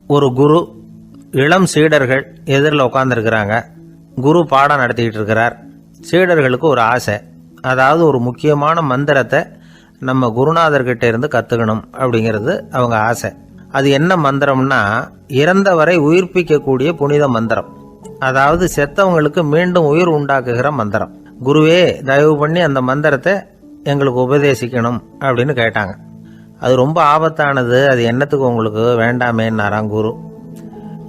ஒரு குரு, இளம் சீடர்கள் எதிரில் உட்காந்துருக்கிறாங்க. குரு பாடம் நடத்திக்கிட்டு இருக்கிறார். சீடர்களுக்கு ஒரு ஆசை, அதாவது ஒரு முக்கியமான மந்திரத்தை நம்ம குருநாதர்கிட்ட இருந்து கற்றுக்கணும் அப்படிங்கிறது அவங்க ஆசை. அது என்ன மந்திரம்னா, இறந்தவரை உயிர்ப்பிக்கக்கூடிய புனித மந்திரம், அதாவது செத்தவங்களுக்கு மீண்டும் உயிர் உண்டாக்குகிற மந்திரம். குருவே, தயவு பண்ணி அந்த மந்திரத்தை எங்களுக்கு உபதேசிக்கணும் அப்படின்னு கேட்டாங்க. அது ரொம்ப ஆபத்தானது, அது என்னத்துக்கு உங்களுக்கு வேண்டாமேன்னாராம் குரு.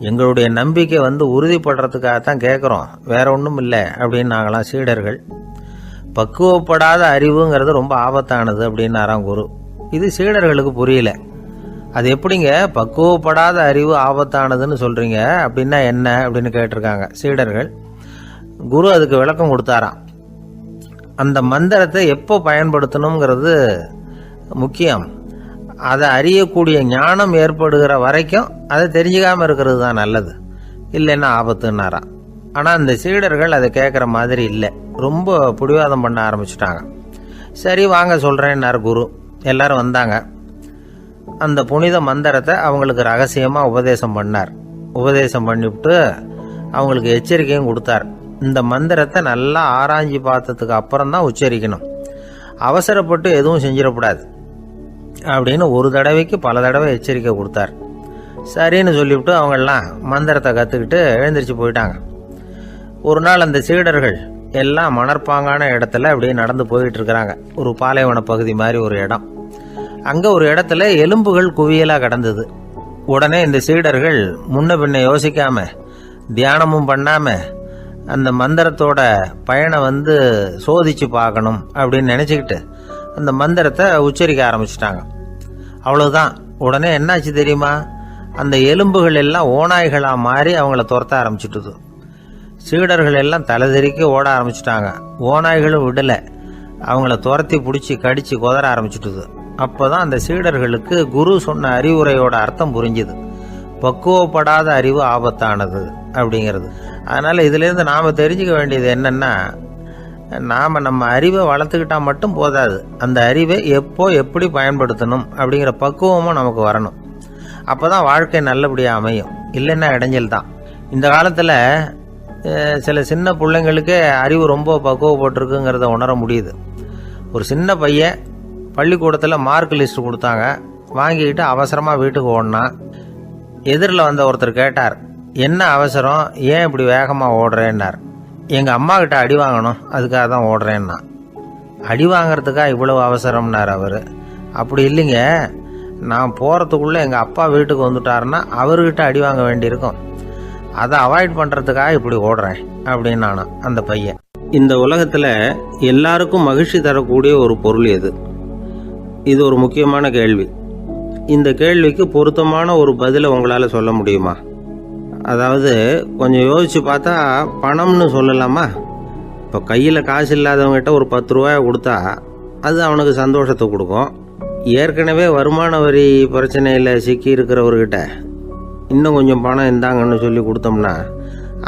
எங்களுடைய நம்பிக்கை உறுதிப்படுறதுக்காகத்தான் கேட்குறோம், வேற ஒன்றும் இல்லை அப்படின்னு நாங்களாம் சீடர்கள். பக்குவப்படாத அறிவுங்கிறது ரொம்ப ஆபத்தானது அப்படின்னாராம் குரு. இது சீடர்களுக்கு புரியல. அது எப்படிங்க பக்குவப்படாத அறிவு ஆபத்தானதுன்னு சொல்றீங்க, அப்படின்னா என்ன அப்படின்னு கேட்டிருக்காங்க சீடர்கள். குரு அதுக்கு விளக்கம் கொடுத்தாராம். அந்த மந்திரத்தை எப்போ பயன்படுத்தணுங்கிறது முக்கியம். அதை அறியக்கூடிய ஞானம் ஏற்படுகிற வரைக்கும் அதை தெரிஞ்சுக்காம இருக்கிறது தான் நல்லது, இல்லைன்னா ஆபத்துன்னாராம். ஆனால் அந்த சீடர்கள் அதை கேட்குற மாதிரி இல்லை, ரொம்ப பிடிவாதம் பண்ண ஆரம்பிச்சுட்டாங்க. சரி வாங்க சொல்கிறேன்னார் குரு. எல்லாரும் வந்தாங்க. அந்த புனித மந்திரத்தை அவங்களுக்கு ரகசியமாக உபதேசம் பண்ணார். உபதேசம் பண்ணிவிட்டு அவங்களுக்கு எச்சரிக்கையும் கொடுத்தார். இந்த மந்திரத்தை நல்லா ஆராய்ச்சி பார்த்ததுக்கு அப்புறம் தான் உச்சரிக்கணும், அவசரப்பட்டு எதுவும் செஞ்சிடக்கூடாது அப்படின்னு ஒரு தடவைக்கு பல தடவை எச்சரிக்கை கொடுத்தார். சரின்னு சொல்லிவிட்டு அவங்கெல்லாம் மந்திரத்தை கற்றுக்கிட்டு எழுந்திரிச்சு போயிட்டாங்க. ஒரு நாள் அந்த சீடர்கள் எல்லாம் மணற்பாங்கான இடத்துல அப்படியே நடந்து போயிட்டு இருக்கிறாங்க. ஒரு பாலைவன பகுதி மாதிரி ஒரு இடம். அங்கே ஒரு இடத்துல எலும்புகள் குவியலாக கிடந்தது. உடனே இந்த சீடர்கள் முன்ன பின்ன யோசிக்காம, தியானமும் பண்ணாம, அந்த மந்திரத்தோட பயனை சோதிச்சு பார்க்கணும் அப்படின்னு நினச்சிக்கிட்டு அந்த மந்திரத்தை உச்சரிக்க ஆரம்பிச்சிட்டாங்க. அவ்வளவுதான். உடனே என்னாச்சு தெரியுமா, அந்த எலும்புகள் எல்லாம் ஓநாய்களாக மாறி அவங்கள துரத்த ஆரம்பிச்சுட்டுது. சீடர்கள் எல்லாம் தலைதெறிக்க ஓட ஆரம்பிச்சிட்டாங்க. ஓநாய்களும் விடலை, அவங்கள துரத்தி பிடிச்சி கடிச்சு கொதற ஆரம்பிச்சுட்டுது. அப்போதான் அந்த சீடர்களுக்கு குரு சொன்ன அறிவுரையோட அர்த்தம் புரிஞ்சுது. பக்குவப்படாத அறிவு ஆபத்தானது அப்படிங்கிறது. அதனால இதுலேருந்து நாம் தெரிஞ்சுக்க வேண்டியது என்னன்னா, நாம் நம்ம அறிவை வளர்த்துக்கிட்டா மட்டும் போதாது, அந்த அறிவை எப்போ எப்படி பயன்படுத்தணும் அப்படிங்கிற பக்குவமும் நமக்கு வரணும். அப்போ தான் வாழ்க்கை நல்லபடியாக அமையும், இல்லைன்னா இடைஞ்சல் தான். இந்த காலத்தில் சில சின்ன பிள்ளைங்களுக்கே அறிவு ரொம்ப பக்குவப்பட்டிருக்குங்கிறத உணர முடியுது. ஒரு சின்ன பையன் பள்ளிக்கூடத்தில் மார்க் லிஸ்ட் கொடுத்தாங்க, வாங்கிக்கிட்டு அவசரமாக வீட்டுக்கு ஓடினான். எதிரில் வந்த ஒருத்தர் கேட்டார், என்ன அவசரம், ஏன் இப்படி வேகமாக ஓடுறேன்னார். எங்கள் அம்மா கிட்ட அடி வாங்கணும், அதுக்காக தான் ஓடுறேன்னா. அடி வாங்கிறதுக்கா இவ்வளவு அவசரம்னார் அவர். அப்படி இல்லைங்க, நான் போகிறதுக்குள்ளே எங்கள் அப்பா வீட்டுக்கு வந்துட்டாருன்னா அவர்கிட்ட அடி வாங்க வேண்டியிருக்கும், அதை அவாய்ட் பண்ணுறதுக்காக இப்படி ஓடுறேன் அப்படின்னு நானும் அந்த பையன். இந்த உலகத்தில் எல்லாருக்கும் மகிழ்ச்சி தரக்கூடிய ஒரு பொருள் எது? இது ஒரு முக்கியமான கேள்வி. இந்த கேள்விக்கு பொருத்தமான ஒரு பதிலை உங்களால் சொல்ல முடியுமா? அதாவது கொஞ்சம் யோசித்து பார்த்தா பணம்னு சொல்லலாமா? இப்போ கையில் காசு இல்லாதவங்ககிட்ட ஒரு 10 ரூபாயை கொடுத்தா அது அவனுக்கு சந்தோஷத்தை கொடுக்கும். ஏற்கனவே வருமான வரி பிரச்சனையில் சிக்கி இருக்கிறவர்கிட்ட இன்னும் கொஞ்சம் பணம் இருந்தாங்கன்னு சொல்லி கொடுத்தோம்னா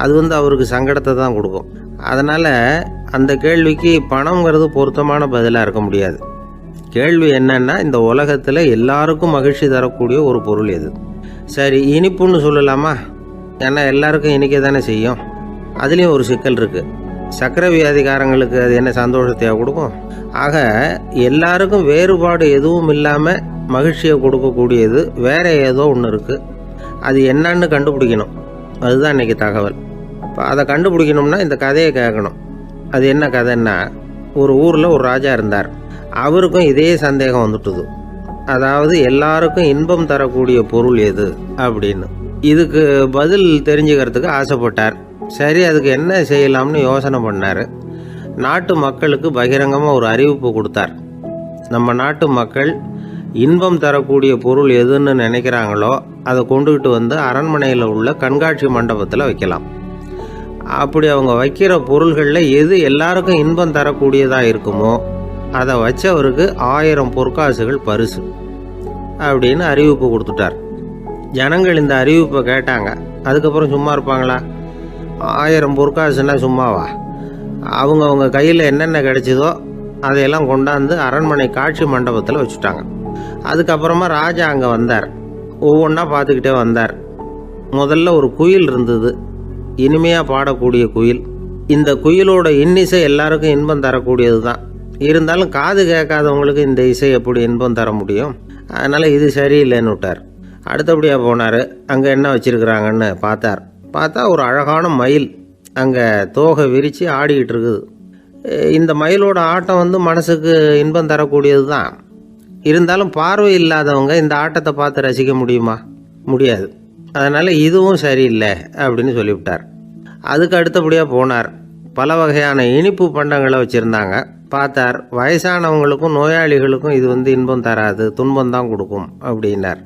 அது அவருக்கு சங்கடத்தை தான் கொடுக்கும். அதனால் அந்த கேள்விக்கு பணங்கிறது பொருத்தமான பதிலாக இருக்க முடியாது. கேள்வி என்னன்னா, இந்த உலகத்தில் எல்லாருக்கும் மகிழ்ச்சி தரக்கூடிய ஒரு பொருள் எது? சரி, இனிப்புன்னு சொல்லலாமா? ஏன்னா எல்லாருக்கும் இனிக்க தானே செய்யும். அதுலேயும் ஒரு சிக்கல் இருக்குது. சர்க்கரை வியாதிக்காரங்களுக்கு அது என்ன சந்தோஷத்தையா கொடுக்கும்? ஆக எல்லாருக்கும் வேறுபாடு எதுவும் இல்லாமல் மகிழ்ச்சியை கொடுக்கக்கூடியது வேற ஏதோ ஒன்று இருக்குது. அது என்னன்னு கண்டுபிடிக்கணும். அதுதான் இன்றைக்கி தகவல். இப்போ அதை கண்டுபிடிக்கணும்னா இந்த கதையை கேட்கணும். அது என்ன கதைன்னா, ஒரு ஊரில் ஒரு ராஜா இருந்தார். அவருக்கும் இதே சந்தேகம் வந்துட்டுது. அதாவது எல்லாருக்கும் இன்பம் தரக்கூடிய பொருள் எது அப்படின்னு. இதுக்கு பதில் தெரிஞ்சுக்கிறதுக்கு ஆசைப்பட்டார். சரி, அதுக்கு என்ன செய்யலாம்னு யோசனை பண்ணார். நாட்டு மக்களுக்கு பகிரங்கமாக ஒரு அறிவிப்பு கொடுத்தார். நம்ம நாட்டு மக்கள் இன்பம் தரக்கூடிய பொருள் எதுன்னு நினைக்கிறாங்களோ அதை கொண்டுகிட்டு அரண்மனையில் உள்ள கண்காட்சி மண்டபத்தில் வைக்கலாம். அப்படி அவங்க வைக்கிற பொருள்களில் எது எல்லாருக்கும் இன்பம் தரக்கூடியதாக இருக்குமோ அதை வச்சவருக்கு 1000 பொற்காசுகள் பரிசு அப்படின்னு அறிவிப்பு கொடுத்துட்டார். ஜனங்கள் இந்த அறிவிப்பை கேட்டாங்க. அதுக்கப்புறம் சும்மா இருப்பாங்களா? 1000 பொற்காசுன்னா சும்மாவா? அவங்க கையில் என்னென்ன கிடைச்சதோ அதையெல்லாம் கொண்டாந்து அரண்மனை காட்சி மண்டபத்தில் வச்சுட்டாங்க. அதுக்கப்புறமா ராஜா அங்கே வந்தார். ஒவ்வொன்றா பார்த்துக்கிட்டே வந்தார். முதல்ல ஒரு குயில் இருந்தது, இனிமையாக பாடக்கூடிய குயில். இந்த குயிலோட இன்னிசை எல்லாருக்கும் இன்பம் தரக்கூடியது தான். இருந்தாலும் காது கேட்காதவங்களுக்கு இந்த இசை எப்படி இன்பம் தர முடியும்? அதனால் இது சரியில்லைன்னு விட்டார். அடுத்தபடியாக போனார். அங்கே என்ன வச்சுருக்குறாங்கன்னு பார்த்தா ஒரு அழகான மயில் அங்கே தோகை விரித்து ஆடிக்கிட்டு இருக்குது. இந்த மயிலோட ஆட்டம் மனசுக்கு இன்பம் தரக்கூடியது தான். இருந்தாலும் பார்வை இல்லாதவங்க இந்த ஆட்டத்தை பார்த்து ரசிக்க முடியுமா? முடியாது. அதனால் இதுவும் சரியில்லை அப்படின்னு சொல்லிவிட்டார். அதுக்கு அடுத்தபடியாக போனார். பல வகையான இனிப்பு பண்டங்களை வச்சுருந்தாங்க. பார்த்தார், வயசானவங்களுக்கும் நோயாளிகளுக்கும் இது இன்பம் தராது, துன்பம் தான் கொடுக்கும் அப்படின்னார்.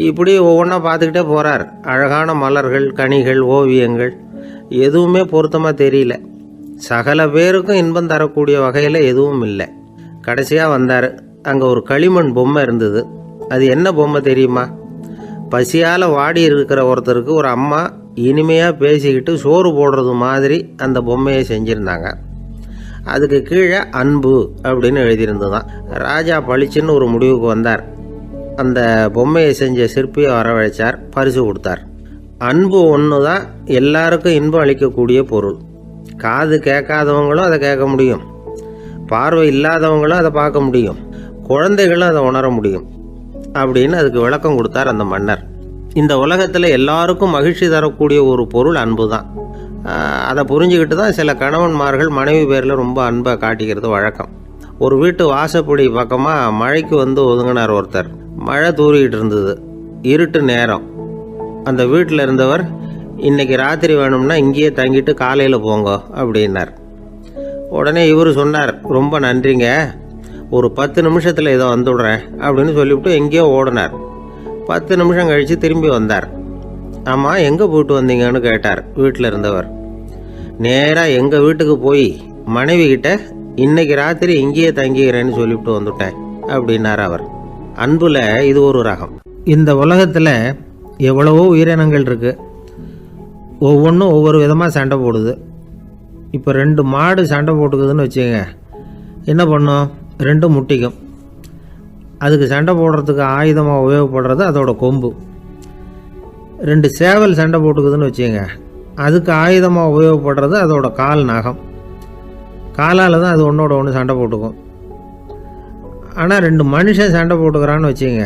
இப்படி ஒவ்வொன்றா பார்த்துக்கிட்டே போகிறார். அழகான மலர்கள், கனிகள், ஓவியங்கள் எதுவுமே பொருத்தமாக தெரியல. சகல பேருக்கும் இன்பம் தரக்கூடிய வகையில் எதுவும் இல்லை. கடைசியாக வந்தார். அங்கே ஒரு களிமண் பொம்மை இருந்தது. அது என்ன பொம்மை தெரியுமா? பசியால் வாடி இருக்கிற ஒருத்தருக்கு ஒரு அம்மா இனிமையாக பேசிக்கிட்டு சோறு போடுறது மாதிரி அந்த பொம்மையை செஞ்சுருந்தாங்க. அதுக்கு கீழே அன்பு அப்படின்னு எழுதியிருந்ததுதான். ராஜா பளிச்சுன்னு ஒரு முடிவுக்கு வந்தார். அந்த பொம்மையை செஞ்ச சிற்பியை வரவழைச்சார், பரிசு கொடுத்தார். அன்பு ஒன்று தான் எல்லாருக்கும் இன்பம் அளிக்கக்கூடிய பொருள். காது கேட்காதவங்களும் அதை கேட்க முடியும், பார்வை இல்லாதவங்களும் அதை பார்க்க முடியும், குழந்தைகளும் அதை உணர முடியும் அப்படின்னு அதுக்கு விளக்கம் கொடுத்தார் அந்த மன்னர். இந்த உலகத்தில் எல்லாருக்கும் மகிழ்ச்சி தரக்கூடிய ஒரு பொருள் அன்பு தான். அதை புரிஞ்சுக்கிட்டு தான் சில கணவன்மார்கள் மனைவி பேரில் ரொம்ப அன்பை காட்டிக்கிறது வழக்கம். ஒரு வீட்டு வாசப்படி பக்கமாக மழைக்கு ஒதுங்கினார் ஒருத்தர். மழை தூரிக்கிட்டு இருந்தது, இருட்டு நேரம். அந்த வீட்டில் இருந்தவர், இன்னைக்கு ராத்திரி வேணும்னா இங்கேயே தங்கிட்டு காலையில் போங்க அப்படின்னார். உடனே இவர் சொன்னார், ரொம்ப நன்றிங்க, ஒரு 10 நிமிஷத்தில் இதை வந்துவிடுறேன் அப்படின்னு சொல்லிவிட்டு எங்கேயோ ஓடினார். 10 நிமிஷம் கழித்து திரும்பி வந்தார். ஆமாம், எங்கே போயிட்டு வந்தீங்கன்னு கேட்டார் வீட்டில் இருந்தவர். நேராக எங்கள் வீட்டுக்கு போய் மனைவி கிட்ட இன்னைக்கு ராத்திரி இங்கேயே தங்கிக்கிறேன்னு சொல்லிவிட்டு வந்துட்டேன் அப்படின்னார் அவர். அன்புல இது ஒரு ரகம். இந்த உலகத்தில் எவ்வளவோ உயிரினங்கள் இருக்குது. ஒவ்வொன்றும் ஒவ்வொரு விதமாக சண்டை போடுது. இப்போ 2 மாடு சண்டை போட்டுக்குதுன்னு வச்சுங்க, என்ன பண்ணும்? 2 முட்டிக்கும். அதுக்கு சண்டை போடுறதுக்கு ஆயுதமாக உபயோகப்படுறது அதோட கொம்பு. 2 சேவல் சண்டை போட்டுக்குதுன்னு வச்சுங்க, அதுக்கு ஆயுதமாக உபயோகப்படுறது அதோட கால் நகம். காலால் தான் அது ஒன்றோட ஒன்று சண்டை போட்டுக்கும். ஆனால் 2 மனுஷன் சண்டை போட்டுக்கிறான்னு வச்சுங்க,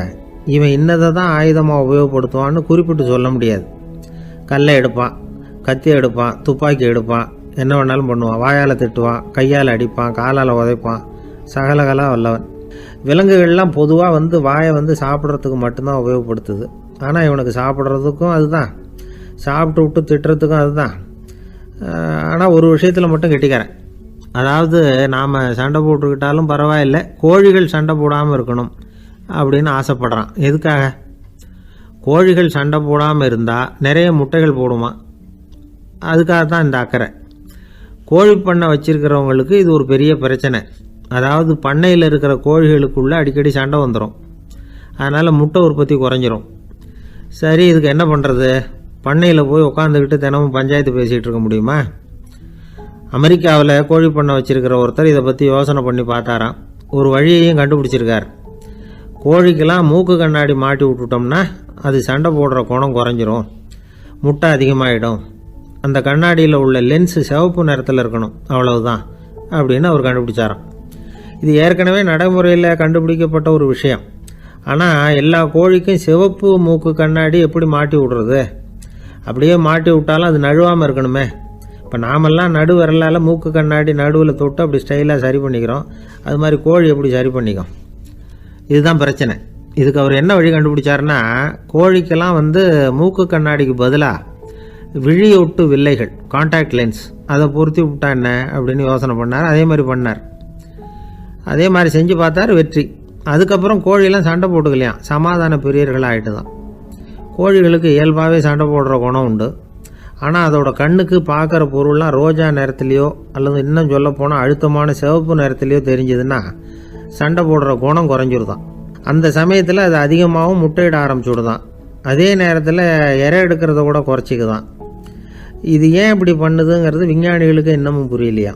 இவன் இன்னதை தான் ஆயுதமாக உபயோகப்படுத்துவான்னு குறிப்பிட்டு சொல்ல முடியாது. கல்லை எடுப்பான், கத்தி எடுப்பான், துப்பாக்கி எடுப்பான், என்ன வேணாலும் பண்ணுவான். வாயால் திட்டுவான், கையால் அடிப்பான், காலால் உதைப்பான், சகலகலா வல்லவன். விலங்குகள்லாம் பொதுவாக வாயை சாப்பிட்றதுக்கு மட்டும்தான் உபயோகப்படுத்துது. ஆனால் இவனுக்கு சாப்பிட்றதுக்கும் அதுதான், சாப்பிட்டு விட்டு திட்டுறதுக்கும் அதுதான். ஆனால் ஒரு விஷயத்தில் மட்டும் கெட்டிக்கிறேன். அதாவது நாம் சண்டை போட்டுக்கிட்டாலும் பரவாயில்லை, கோழிகள் சண்டை போடாமல் இருக்கணும் அப்படின்னு ஆசைப்படுறான். எதுக்காக? கோழிகள் சண்டை போடாமல் இருந்தால் நிறைய முட்டைகள் போடுமா, அதுக்காக தான் இந்த அக்கறை. கோழி பண்ணை வச்சிருக்கிறவங்களுக்கு இது ஒரு பெரிய பிரச்சனை. அதாவது பண்ணையில் இருக்கிற கோழிகளுக்குள்ளே அடிக்கடி சண்டை வந்துடும். அதனால் முட்டை உற்பத்தி குறைஞ்சிரும். சரி, இதுக்கு என்ன பண்ணுறது? பண்ணையில் போய் உட்காந்துக்கிட்டு தினமும் பஞ்சாயத்து பேசிகிட்டு இருக்க முடியுமா? அமெரிக்காவில் கோழி பண்ணை வச்சிருக்கிற ஒருத்தர் இதை பற்றி யோசனை பண்ணி பார்த்தாராம். ஒரு வழியையும் கண்டுபிடிச்சிருக்கார். கோழிக்கெல்லாம் மூக்கு கண்ணாடி மாட்டி விட்டுட்டோம்னா அது சண்டை போடுற குணம் குறைஞ்சிரும், முட்டை அதிகமாகிடும். அந்த கண்ணாடியில் உள்ள லென்ஸு சிவப்பு நிறத்தில் இருக்கணும், அவ்வளவுதான் அப்படின்னு அவர் கண்டுபிடிச்சாராம். இது ஏற்கனவே நடைமுறையில் கண்டுபிடிக்கப்பட்ட ஒரு விஷயம். ஆனால் எல்லா கோழிக்கும் சிவப்பு மூக்கு கண்ணாடி எப்படி மாட்டி விடுறது? அப்படியே மாட்டி விட்டாலும் அது நழுவாமல் இருக்கணுமே. இப்போ நாமெல்லாம் நடு விரலால் மூக்கு கண்ணாடி நடுவில் தொட்டு அப்படி ஸ்டைலாக சரி பண்ணிக்கிறோம். அது மாதிரி கோழி எப்படி சரி பண்ணிக்கும்? இதுதான் பிரச்சனை. இதுக்கு அவர் என்ன வழி கண்டுபிடிச்சாருன்னா, கோழிக்கெல்லாம் மூக்கு கண்ணாடிக்கு பதிலாக விழியொட்டு வில்லைகள், கான்டாக்ட் லென்ஸ், அதை பொருத்தி விட்டா என்ன அப்படின்னு யோசனை பண்ணார். அதே மாதிரி பண்ணார். அதே மாதிரி செஞ்சு பார்த்தார், வெற்றி. அதுக்கப்புறம் கோழியெல்லாம் சண்டை போட்டுக்கலையாம், சமாதான பிரியர்கள் ஆகிட்டு தான். கோழிகளுக்கு இயல்பாகவே சண்டை போடுற குணம் உண்டு. ஆனால் அதோட கண்ணுக்கு பார்க்குற பொருள்லாம் ரோஜா நிறத்துலையோ அல்லது இன்னும் சொல்ல போனால் அழுத்தமான சிவப்பு நிறத்துலையோ தெரிஞ்சதுன்னா சண்டை போடுற குணம் குறைஞ்சிருதான். அந்த சமயத்தில் அது அதிகமாகவும் முட்டையிட ஆரம்பிச்சுடுதான். அதே நேரத்தில் இறை எடுக்கிறத கூட குறைச்சிக்குதான். இது ஏன் இப்படி பண்ணுதுங்கிறது விஞ்ஞானிகளுக்கு இன்னமும் புரியலையா.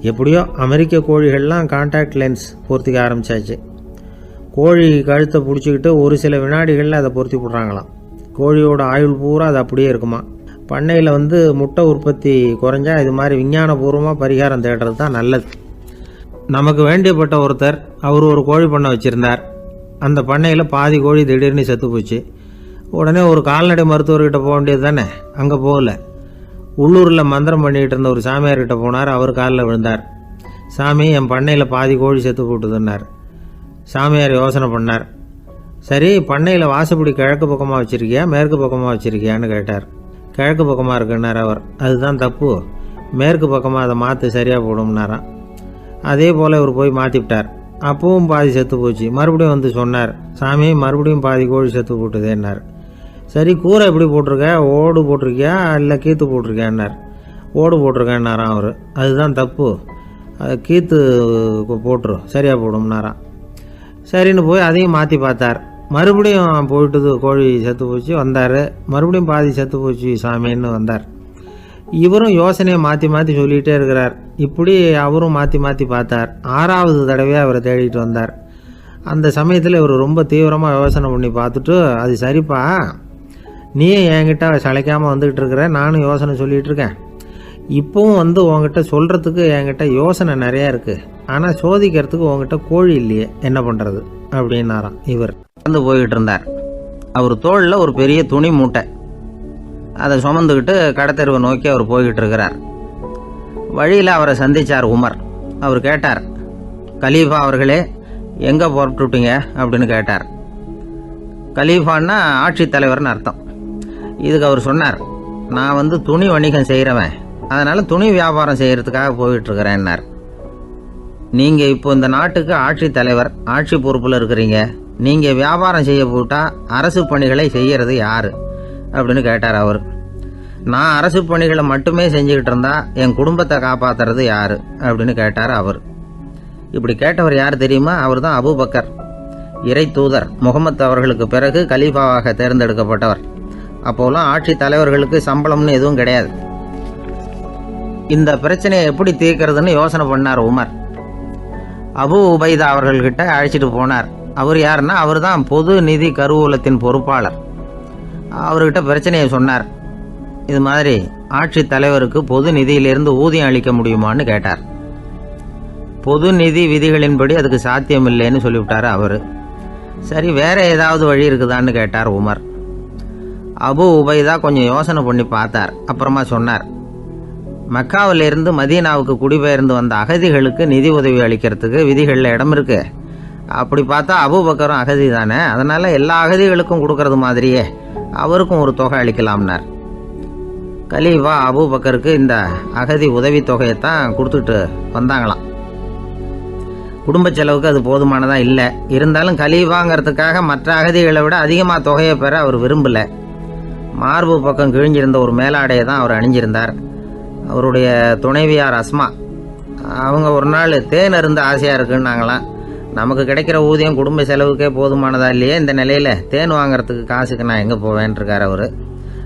எப்படியோ அமெரிக்க கோழிகள்லாம் கான்டாக்ட் லென்ஸ் பொருத்திக்க ஆரம்பித்தாச்சு. கோழி கழுத்தை பிடிச்சிக்கிட்டு ஒரு சில வினாடிகளில் அதை பொருத்தி போடுறாங்களாம். கோழியோட ஆயுள் பூரா அது அப்படியே இருக்குமா. பண்ணையில் முட்டை உற்பத்தி குறைஞ்சா இது மாதிரி விஞ்ஞானபூர்வமாக பரிகாரம் தேடுறது தான் நல்லது. நமக்கு வேண்டியப்பட்ட ஒருத்தர் அவர் ஒரு கோழி பண்ணை வச்சுருந்தார். அந்த பண்ணையில் பாதி கோழி திடீர்னு செத்து போச்சு. உடனே ஒரு கால்நடை மருத்துவர்கிட்ட போக வேண்டியது தானே. அங்கே போகல. உள்ளூரில் மந்திரம் பண்ணிகிட்டு இருந்த ஒரு சாமியார்கிட்ட போனார். அவர் காலில் விழுந்தார். சாமி, என் பண்ணையில் பாதி கோழி செத்து போட்டுதுன்னார். சாமியார் யோசனை பண்ணார். சரி, பண்ணையில் வாசப்படி கிழக்கு பக்கமாக வச்சுருக்கியா மேற்கு பக்கமாக வச்சுருக்கியான்னு கேட்டார். கிழக்கு பக்கமாக இருக்குன்னார் அவர். அதுதான் தப்பு, மேற்கு பக்கமாக அதை மாற்று சரியாக போடும்னாராம். அதே போல் இவர் போய் மாற்றிவிட்டார். அப்பவும் பாதி செத்து போச்சு. மறுபடியும் சொன்னார், சாமி மறுபடியும் பாதி கோழி செத்து போட்டுதேன்னார். சரி, கூரை எப்படி போட்டிருக்க, ஓடு போட்டிருக்கியா இல்லை கீத்து போட்டிருக்கியான்னார். ஓடு போட்டிருக்கேன்னாராம் அவர். அதுதான் தப்பு, கீத்து போட்டுரு சரியாக போடும்னாராம். சரின்னு போய் அதையும் மாற்றி பார்த்தார். மறுபடியும் போயிட்டுது, கோழி செத்து போச்சு. வந்தார். மறுபடியும் பாதி செத்து போச்சு சாமின்னு வந்தார். இவரும் யோசனையை மாற்றி மாற்றி சொல்லிகிட்டே இருக்கிறார். இப்படி அவரும் மாற்றி மாற்றி பார்த்தார். 6வது தடவையாக அவரை தேடிட்டு வந்தார். அந்த சமயத்தில் இவர் ரொம்ப தீவிரமாக யோசனை பண்ணி பார்த்துட்டு, அது சரிப்பா, நீயே என்கிட்ட சளைக்காமல் வந்துக்கிட்டு இருக்கிற, நானும் யோசனை சொல்லிகிட்டு இருக்கேன். இப்போவும் உங்ககிட்ட சொல்கிறதுக்கு என்கிட்ட யோசனை நிறையா இருக்குது. ஆனால் சோதிக்கிறதுக்கு உங்ககிட்ட கோழி இல்லையே, என்ன பண்ணுறது அப்படின்னாராம். இவர் போய்கிட்டு இருந்தார். அவர் தோளில் ஒரு பெரிய துணி மூட்டை, அதை சுமந்துக்கிட்டு கடத்தெருவை நோக்கி அவர் போய்கிட்டு இருக்கிறார். வழியில் அவரை சந்தித்தார் உமர். அவர் கேட்டார், கலீஃபா அவர்களே, எங்கே புறப்பட்டுட்டீங்க அப்படின்னு கேட்டார். கலீஃபான்னா ஆட்சித்தலைவர்னு அர்த்தம். இதுக்கு அவர் சொன்னார், நான் துணி வணிகம் செய்கிறவன், அதனால் துணி வியாபாரம் செய்கிறதுக்காக போயிட்டுருக்கிறேன்னார். நீங்கள் இப்போ இந்த நாட்டுக்கு ஆட்சித்தலைவர், ஆட்சி பொறுப்பில் இருக்கிறீங்க. நீங்கள் வியாபாரம் செய்ய போட்டால் அரசு பணிகளை செய்கிறது யார் அப்படின்னு கேட்டார் அவர். நான் அரசு பணிகளை மட்டுமே செஞ்சுக்கிட்டு இருந்தா என் குடும்பத்தை காப்பாற்றுறது யார் அப்படின்னு கேட்டார் அவர். இப்படி கேட்டவர் யார் தெரியுமா? அவர் தான் அபூபக்கர், இறை தூதர் முகமது அவர்களுக்கு பிறகு கலீஃபாவாக தேர்ந்தெடுக்கப்பட்டவர். அப்போலாம் ஆட்சி தலைவர்களுக்கு சம்பளம்னு எதுவும் கிடையாது. இந்த பிரச்சனையை எப்படி தீர்க்கிறதுன்னு யோசனை பண்ணார் உமர். அபு உபைதா அவர்கள்கிட்ட அழைச்சிட்டு போனார். அவர் யாருன்னா, அவர் தான் பொது நிதி கருவூலத்தின் பொறுப்பாளர். அவர்கிட்ட பிரச்சனையை சொன்னார். இது மாதிரி ஆட்சி தலைவருக்கு பொது நிதியிலிருந்து ஊதியம் அளிக்க முடியுமான்னு கேட்டார். பொது நிதி விதிகளின்படி அதுக்கு சாத்தியம் இல்லைன்னு சொல்லிவிட்டார் அவர். சரி, வேற ஏதாவது வழி இருக்குதான்னு கேட்டார் உமர். அபு உபைதா கொஞ்சம் யோசனை பண்ணி பார்த்தார். அப்புறமா சொன்னார், மக்காவிலிருந்து மதீனாவுக்கு குடிபெயர்ந்து வந்த அகதிகளுக்கு நிதி உதவி அளிக்கிறதுக்கு விதிகளில் இடம் இருக்கு. அப்படி பார்த்தா அபூபக்கரும் அகதி தானே, அதனால எல்லா அகதிகளுக்கும் கொடுக்கறது மாதிரியே அவருக்கும் ஒரு தொகை அளிக்கலாம்னார். கலீஃபா அபூபக்கருக்கு இந்த அகதி உதவி தொகையைத்தான் கொடுத்துட்டு வந்தாங்களாம். குடும்ப செலவுக்கு அது போதுமானதா இல்லை. இருந்தாலும் கலீஃபாங்கிறதுக்காக மற்ற அகதிகளை விட அதிகமாக தொகையை பெற அவர் விரும்பல. மார்பு பக்கம் கிழிஞ்சிருந்த ஒரு மேலாடையை தான் அவர் அணிஞ்சிருந்தார். அவருடைய துணைவியார் அஸ்மா, அவங்க ஒரு நாள் தேன் அருந்த ஆசையாக இருக்குன்னாங்களாம். நமக்கு கிடைக்கிற ஊதியம் குடும்ப செலவுக்கே போதுமானதா இல்லையே, இந்த நிலையில் தேன் வாங்கிறதுக்கு காசுக்கு நான் எங்கே போவேன்ருக்கார் அவர்.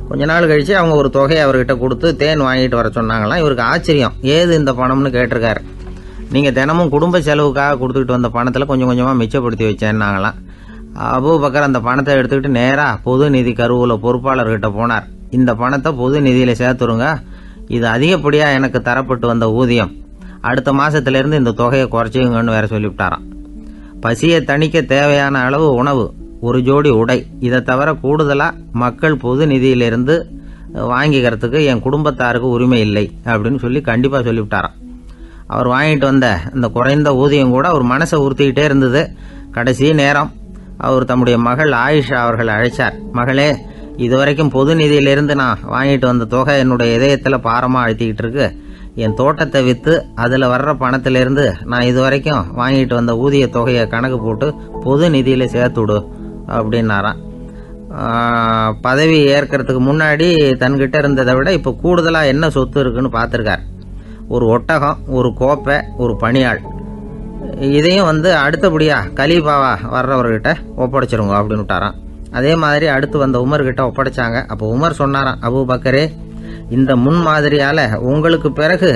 கொஞ்ச நாள் கழித்து அவங்க ஒரு தொகையை அவர்கிட்ட கொடுத்து தேன் வாங்கிட்டு வர சொன்னாங்களாம். இவருக்கு ஆச்சரியம், ஏது இந்த பணம்னு கேட்டிருக்காரு. நீங்கள் தினமும் குடும்ப செலவுக்காக கொடுத்துக்கிட்டு வந்த பணத்தில் கொஞ்சம் கொஞ்சமாக மிச்சப்படுத்தி வச்சேன்னாங்களாம். அபூபக்கர் அந்த பணத்தை எடுத்துக்கிட்டு நேராக பொது நிதி கருவூல பொறுப்பாளர்கிட்ட போனார். இந்த பணத்தை பொது நிதியில் சேர்த்துருங்க, இது அதிகப்படியாக எனக்கு தரப்பட்டு வந்த ஊதியம், அடுத்த மாதத்துலேருந்து இந்த தொகையை குறைச்சிங்கன்னு வேற சொல்லிவிட்டாராம். பசியை தணிக்க தேவையான அளவு உணவு, ஒரு ஜோடி உடை, இதை தவிர கூடுதலாக மக்கள் பொது நிதியிலிருந்து வாங்கிக்கிறதுக்கு என் குடும்பத்தாருக்கு உரிமை இல்லை அப்படின்னு சொல்லி கண்டிப்பாக சொல்லிவிட்டாராம். அவர் வாங்கிட்டு வந்த அந்த குறைந்த ஊதியம் கூட அவர் மனசை உறுத்திக்கிட்டே இருந்தது. கடைசி நேரம் அவர் தம்முடைய மகள் ஆயிஷா அவர்களை அழைச்சார். மகளே, இதுவரைக்கும் பொது நிதியிலிருந்து நான் வாங்கிட்டு வந்த தொகை என்னுடைய இதயத்தில் பாரமாக அழுத்திக்கிட்டு இருக்கு. என் தோட்டத்தை விற்று அதில் வர்ற பணத்திலிருந்து நான் இதுவரைக்கும் வாங்கிட்டு வந்த ஊதிய தொகையை கணக்கு போட்டு பொது நிதியில் சேர்த்துடு அப்படின்னாராம். பதவி ஏற்கிறதுக்கு முன்னாடி தன்கிட்ட இருந்ததை விட இப்போ கூடுதலாக என்ன சொத்து இருக்குன்னு பார்த்துருக்கார். ஒரு ஒட்டகம், ஒரு கோப்பை, ஒரு பணியாள். இதையும் அடுத்தபடியாக கலீஃபாவா வர்றவர்கிட்ட ஒப்படைச்சிருங்க அப்படின்னு விட்டாராம். அதே மாதிரி அடுத்து வந்த உமர்கிட்ட ஒப்படைச்சாங்க. அப்போ உமர் சொன்னாராம், அபூபக்கரே, இந்த முன்மாதிரியால் உங்களுக்கு பிறகு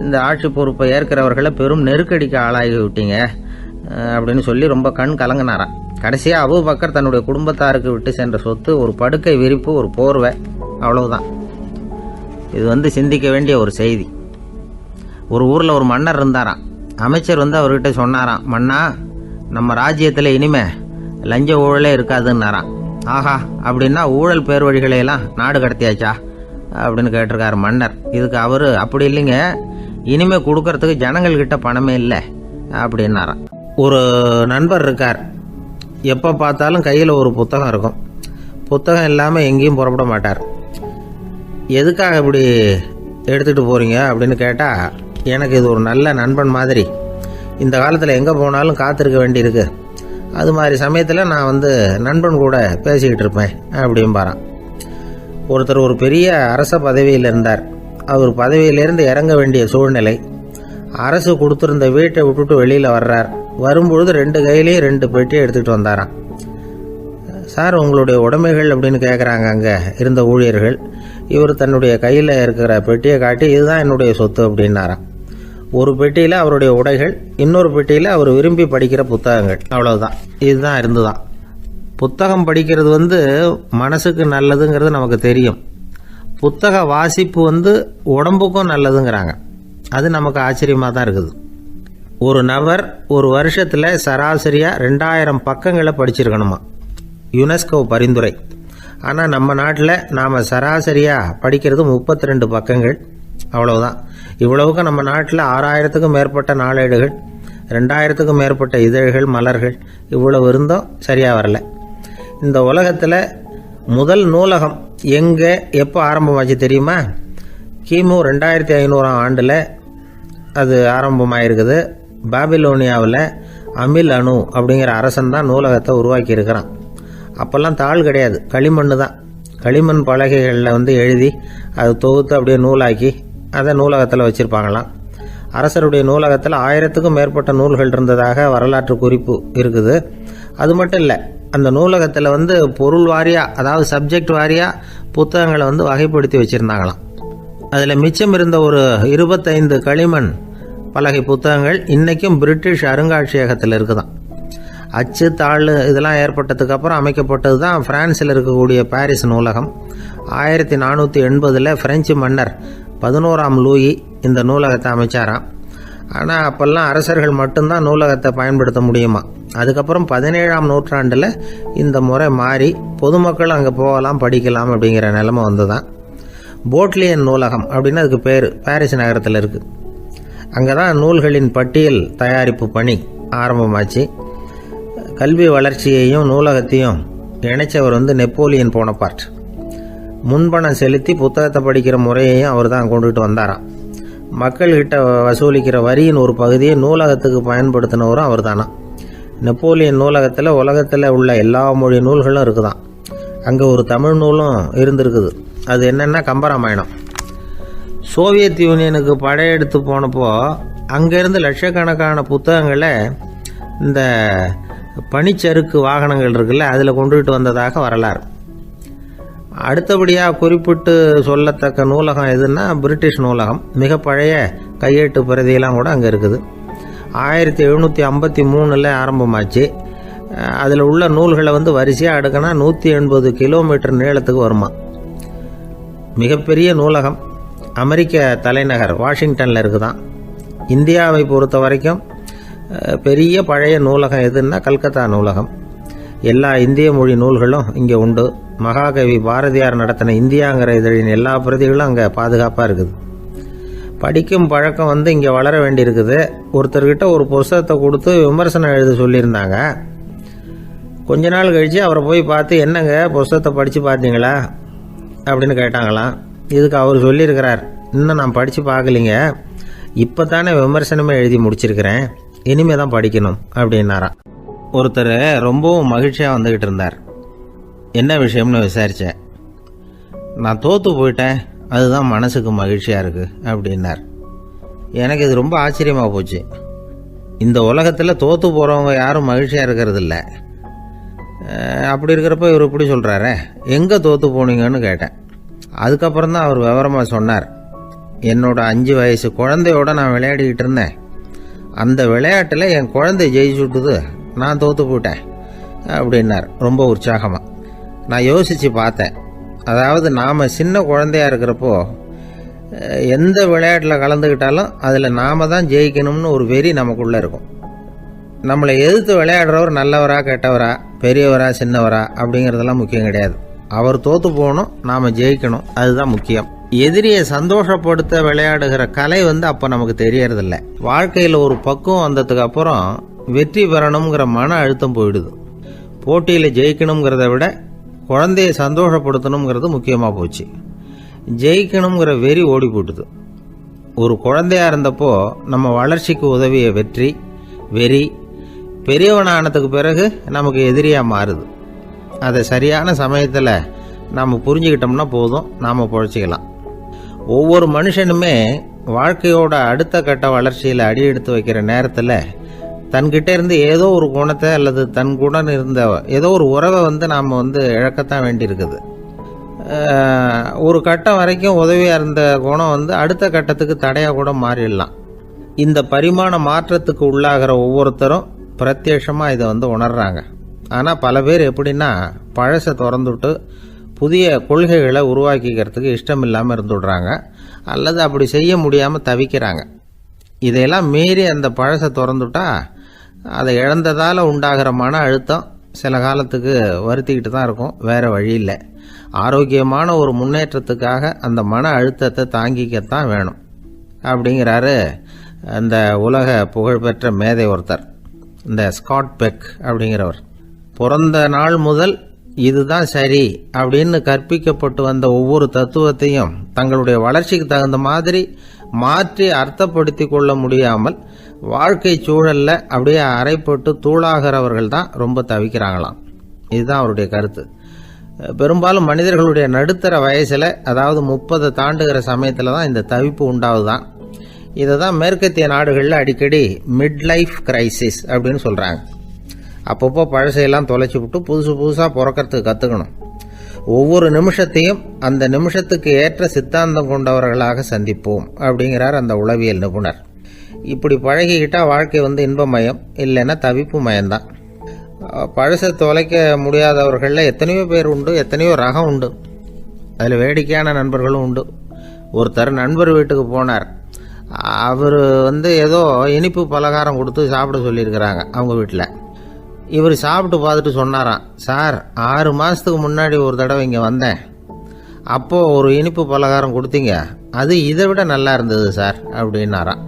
இந்த ஆட்சி பொறுப்பை ஏற்கிறவர்களை பெரும் நெருக்கடிக்கு ஆளாகி விட்டீங்க அப்படின்னு சொல்லி ரொம்ப கண் கலங்கினாராம். கடைசியாக அபூபக்கர் தன்னுடைய குடும்பத்தாருக்கு விட்டு சென்ற சொத்து ஒரு படுக்கை விரிப்பு, ஒரு போர்வை, அவ்வளவுதான். இது சிந்திக்க வேண்டிய ஒரு செய்தி. ஒரு ஊரில் ஒரு மன்னர் இருந்தாராம். அமைச்சர் அவர்கிட்ட சொன்னாராம், மன்னா, நம்ம ராஜ்யத்தில் இனிமே லஞ்ச ஊழலே இருக்காதுன்னாராம். ஆஹா, அப்படின்னா ஊழல் பேர் வழிகளையெல்லாம் நாடு கடத்தியாச்சா அப்படின்னு கேட்டிருக்காரு மன்னர். இதுக்கு அவர், அப்படி இல்லைங்க, இனிமே கொடுக்கறதுக்கு ஜனங்கள்கிட்ட பணமே இல்லை அப்படின்னாராம். ஒரு நண்பர் இருக்கார். எப்போ பார்த்தாலும் கையில் ஒரு புத்தகம் இருக்கும். புத்தகம் இல்லாமல் எங்கேயும் புறப்பட மாட்டார். எதுக்காக இப்படி எடுத்துகிட்டு போகிறீங்க அப்படின்னு கேட்டால், எனக்கு இது ஒரு நல்ல நண்பன் மாதிரி. இந்த காலத்தில் எங்கே போனாலும் காத்திருக்க வேண்டியிருக்கு. அது மாதிரி சமயத்தில் நான் நண்பன் கூட பேசிக்கிட்டு இருப்பேன் அப்படிம்பாரான். ஒருத்தர் ஒரு பெரிய அரச பதவியில் இருந்தார். அவர் பதவியிலேருந்து இறங்க வேண்டிய சூழ்நிலை. அரசு கொடுத்துருந்த வீட்டை விட்டுட்டு வெளியில் வர்றார். வரும்பொழுது 2 கையிலையும் 2 பெட்டியை எடுத்துகிட்டு வந்தாராம். சார், உங்களுடைய உடைமைகள் அப்படின்னு கேட்குறாங்க அங்கே இருந்த ஊழியர்கள். இவர் தன்னுடைய கையில் இருக்கிற பெட்டியை காட்டி, இதுதான் என்னுடைய சொத்து அப்படின்னாராம். ஒரு பெட்டியில் அவருடைய உடைகள், இன்னொரு பெட்டியில் அவர் விரும்பி படிக்கிற புத்தகங்கள், அவ்வளவுதான். இதுதான் இருந்துதான். புத்தகம் படிக்கிறது மனசுக்கு நல்லதுங்கிறது நமக்கு தெரியும். புத்தக வாசிப்பு உடம்புக்கும் நல்லதுங்கிறாங்க. அது நமக்கு ஆச்சரியமாக தான் இருக்குது. ஒரு நபர் ஒரு வருஷத்தில் சராசரியாக 2000 பக்கங்களை படிச்சிருக்கணுமா, யுனெஸ்கோ பரிந்துரை. ஆனால் நம்ம நாட்டில் நாம் சராசரியாக படிக்கிறது 32 பக்கங்கள், அவ்வளவுதான். இவ்வளவுக்கு நம்ம நாட்டில் 6000க்கும் மேற்பட்ட நாளேடுகள், 2000க்கும் மேற்பட்ட இதழ்கள், மலர்கள், இவ்வளவு இருந்தும் சரியாக வரல. இந்த உலகத்தில் முதல் நூலகம் எங்கே எப்போ ஆரம்பமாச்சு தெரியுமா? கிமு 2500ஆம் ஆண்டில் அது ஆரம்பமாயிருக்குது. பாபிலோனியாவில் அமில் அணு அப்படிங்கிற அரசன் தான் நூலகத்தை உருவாக்கி இருக்கிறான். அப்போல்லாம் தாள் கிடையாது, களிமண் தான். களிமண் பலகைகளில் எழுதி அது தொகுத்து அப்படியே நூலாக்கி அதை நூலகத்தில் வச்சுருப்பாங்களாம். அரசருடைய நூலகத்தில் 1000க்கும் மேற்பட்ட நூல்கள் இருந்ததாக வரலாற்று குறிப்பு இருக்குது. அது மட்டும் இல்லை, அந்த நூலகத்தில் பொருள் வாரியாக, அதாவது சப்ஜெக்ட் வாரியாக புத்தகங்களை வகைப்படுத்தி வச்சுருந்தாங்களாம். அதில் மிச்சம் இருந்த ஒரு 25 களிமண் பலகை புத்தகங்கள் இன்றைக்கும் பிரிட்டிஷ் அருங்காட்சியகத்தில் இருக்குதான். அச்சு, தாள் இதெல்லாம் ஏற்பட்டதுக்கு அப்புறம் அமைக்கப்பட்டது தான் பிரான்சில் இருக்கக்கூடிய பாரிஸ் நூலகம். 1480 பிரெஞ்சு மன்னர் 11ஆம் லூயி இந்த நூலகத்தை அமைச்சாராம். ஆனால் அப்போல்லாம் அரசர்கள் மட்டும்தான் நூலகத்தை பயன்படுத்த முடியுமா. அதுக்கப்புறம் 17ஆம் நூற்றாண்டில் இந்த முறை மாறி பொதுமக்கள் அங்கே போகலாம், படிக்கலாம் அப்படிங்கிற நிலைமை வந்துதான். போட்லியன் நூலகம் அப்படின்னு அதுக்கு பேர், பாரிஸ் நகரத்தில் இருக்குது. அங்கே தான் நூல்களின் பட்டியல் தயாரிப்பு பணி ஆரம்பமாச்சு. கல்வி வளர்ச்சியையும் நூலகத்தையும் இணைச்சவர் நெப்போலியன் போனபார்ட். முன்பணம் செலுத்தி புத்தகத்தை படிக்கிற முறையையும் அவர் தான் கொண்டுகிட்டு வந்தாராம். மக்கள்கிட்ட வசூலிக்கிற வரியின் ஒரு பகுதியை நூலகத்துக்கு பயன்படுத்தினவரும் அவர் தானா. நெப்போலியன் நூலகத்தில் உலகத்தில் உள்ள எல்லா மொழி நூல்களும் இருக்குதான். அங்கே ஒரு தமிழ் நூலும் இருந்திருக்குது. அது என்னென்னா கம்பராமாயணம். சோவியத் யூனியனுக்கு படையெடுத்து போனப்போ அங்கேருந்து லட்சக்கணக்கான புத்தகங்களை இந்த பனிச்சறுக்கு வாகனங்கள் இருக்குல்ல, அதில் கொண்டுகிட்டு வந்ததாக வரலாறு. அடுத்தபடியாக குறிப்பிட்டு சொல்லத்தக்க நூலகம் எதுன்னா பிரிட்டிஷ் நூலகம். மிக பழைய கையெழுத்து பிரதியெல்லாம் கூட அங்கே இருக்குது. 1753 ஆரம்பமாச்சு. அதில் உள்ள நூல்களை வரிசையாக அடுக்கினா 180 கிலோமீட்டர் நீளத்துக்கு வருமா. மிகப்பெரிய நூலகம் அமெரிக்க தலைநகர் வாஷிங்டனில் இருக்குதான். இந்தியாவை பொறுத்த வரைக்கும் பெரிய பழைய நூலகம் எதுன்னா கல்கத்தா நூலகம். எல்லா இந்திய மொழி நூல்களும் இங்கே உண்டு. மகாகவி பாரதியார் நடத்தின இந்தியாங்கிற இதழின் எல்லா பிரதிகளும் அங்கே பாதுகாப்பாக இருக்குது. படிக்கும் பழக்கம் இங்கே வளர வேண்டியிருக்குது. ஒருத்தர்கிட்ட ஒரு புஸ்தகத்தை கொடுத்து விமர்சனம் எழுத சொல்லியிருந்தாங்க. கொஞ்ச நாள் கழித்து அவரை போய் பார்த்து, என்னங்க புஸ்தகத்தை படித்து பார்த்தீங்களா அப்படின்னு கேட்டாங்களாம். இதுக்கு அவர் சொல்லியிருக்கிறார், இன்னும் நான் படித்து பார்க்கலிங்க, இப்போ தானே விமர்சனமே எழுதி முடிச்சிருக்கிறேன், இனிமே தான் படிக்கணும் அப்படின்னாராம். ஒருத்தர் ரொம்பவும் மகிழ்ச்சியாக வந்துக்கிட்டு இருந்தார். என்ன விஷயம்னு விசாரித்தேன். நான் தோற்று போயிட்டேன், அதுதான் மனசுக்கு மகிழ்ச்சியாக இருக்குது அப்படின்னார். எனக்கு இது ரொம்ப ஆச்சரியமாக போச்சு. இந்த உலகத்தில் தோற்று போகிறவங்க யாரும் மகிழ்ச்சியாக இருக்கிறது இல்லை. அப்படி இருக்கிறப்ப இவர் இப்படி சொல்கிறாரே, எங்கே தோற்று போனீங்கன்னு கேட்டேன். அதுக்கப்புறம் தான் அவர் விவரமாக சொன்னார். என்னோட 5 வயசு குழந்தையோட நான் விளையாடிக்கிட்டு இருந்தேன். அந்த விளையாட்டில் என் குழந்தை ஜெயிச்சுட்டுது, நான் தோற்று போயிட்டேன். அப்படின்னார் ரொம்ப உற்சாகமாக. நான் யோசித்து பார்த்தேன். அதாவது நாம் சின்ன குழந்தையாக இருக்கிறப்போ எந்த விளையாட்டில் கலந்துக்கிட்டாலும் அதில் நாம் தான் ஜெயிக்கணும்னு ஒரு வெறி நமக்குள்ளே இருக்கும். நம்மளை எதிர்த்து விளையாடுறவர் நல்லவரா கெட்டவரா பெரியவரா சின்னவரா அப்படிங்கிறதெல்லாம் முக்கியம் கிடையாது. அவர் தோற்று போகணும், நாம் ஜெயிக்கணும், அதுதான் முக்கியம். எதிரியை சந்தோஷப்படுத்த விளையாடுகிற கலை அப்போ நமக்கு தெரியறதில்ல. வாழ்க்கையில் ஒரு பக்குவம் வந்ததுக்கு அப்புறம் வெற்றி பெறணுங்கிற மன அழுத்தம் போயிடுது. போட்டியில் ஜெயிக்கணுங்கிறத விட குழந்தையை சந்தோஷப்படுத்தணுங்கிறது முக்கியமாக போச்சு. ஜெயிக்கணுங்கிற வெறி ஓடி போட்டுது. ஒரு குழந்தையாக இருந்தப்போ நம்ம வளர்ச்சிக்கு உதவிய வெறி பெரியவனானதுக்கு பிறகு நமக்கு எதிரியாக மாறுது. அதை சரியான சமயத்தில் நாம் புரிஞ்சுக்கிட்டோம்னா போதும், நாம் பொழைச்சிக்கலாம். ஒவ்வொரு மனுஷனுமே வாழ்க்கையோட அடுத்த கட்ட வளர்ச்சியில் அடி எடுத்து வைக்கிற நேரத்தில் தன்கிட்ட இருந்து ஏதோ ஒரு குணத்தை அல்லது தன் குணம் இருந்த ஏதோ ஒரு உறவை நாம் இழக்கத்தான் வேண்டியிருக்குது. ஒரு கட்டம் வரைக்கும் உதவியாக இருந்த குணம் அடுத்த கட்டத்துக்கு தடையாக கூட மாறிடலாம். இந்த பரிமாண மாற்றத்துக்கு உள்ளாகிற ஒவ்வொருத்தரும் பிரத்யட்சமாக இதை உணர்றாங்க. ஆனால் பல பேர் எப்படின்னா பழசை திறந்துட்டு புதிய கொள்கைகளை உருவாக்கிக்கிறதுக்கு இஷ்டம் இல்லாமல் இருந்துடுறாங்க, அல்லது அப்படி செய்ய முடியாமல் தவிக்கிறாங்க. இதையெல்லாம் மீறி அந்த பழசை திறந்துட்டா அதை இழந்ததால் உண்டாகிற மன அழுத்தம் சில காலத்துக்கு வருத்திக்கிட்டு தான் இருக்கும், வேறு வழி இல்லை. ஆரோக்கியமான ஒரு முன்னேற்றத்துக்காக அந்த மன அழுத்தத்தை தாங்கிக்கத்தான் வேணும் அப்படிங்கிறாரு அந்த உலக புகழ்பெற்ற மேதை ஒருத்தர், இந்த ஸ்காட் பெக் அப்படிங்கிறவர். பிறந்த நாள் முதல் இதுதான் சரி அப்படின்னு கற்பிக்கப்பட்டு வந்த ஒவ்வொரு தத்துவத்தையும் தங்களுடைய வளர்ச்சிக்கு தகுந்த மாதிரி மாற்றி அர்த்தப்படுத்தி கொள்ள முடியாமல் வாழ்க்கை சூழல்ல அப்படியே அரைப்பட்டு தூளாகிறவர்கள் தான் ரொம்ப தவிக்கிறாங்களாம். இதுதான் அவருடைய கருத்து. பெரும்பாலும் மனிதர்களுடைய நடுத்தர வயசில், அதாவது 30 தாண்டுகிற சமயத்தில் தான் இந்த தவிப்பு உண்டாவதுதான். இதை தான் மேற்கத்திய நாடுகளில் அடிக்கடி மிட் லைஃப் கிரைசிஸ் அப்படின்னு சொல்கிறாங்க. அப்பப்போ பழசையெல்லாம் தொலைச்சி விட்டு புதுசாக பிறக்கிறதுக்கு கற்றுக்கணும். ஒவ்வொரு நிமிஷத்தையும் அந்த நிமிஷத்துக்கு ஏற்ற சித்தாந்தம் கொண்டவர்களாக சந்திப்போம் அப்படிங்கிறார் அந்த உளவியல் நிபுணர். இப்படி பழகிக்கிட்டால் வாழ்க்கை இன்பமயம், இல்லைன்னா தவிப்பு மயம்தான். பழசை தொலைக்க முடியாதவர்களில் எத்தனையோ பேர் உண்டு, எத்தனையோ ரகம் உண்டு. அதில் வேடிக்கையான நண்பர்களும் உண்டு. ஒருத்தர் நண்பர் வீட்டுக்கு போனார். அவர் ஏதோ இனிப்பு பலகாரம் கொடுத்து சாப்பிட சொல்லியிருக்கிறாங்க அவங்க வீட்டில். இவர் சாப்பிட்டு பார்த்துட்டு சொன்னாராம், சார் 6 மாதத்துக்கு முன்னாடி ஒரு தடவை இங்கே வந்தேன், அப்போது ஒரு இனிப்பு பலகாரம் கொடுத்தீங்க, அது இதை விட நல்லா இருந்தது சார் அப்படின்னாராம்.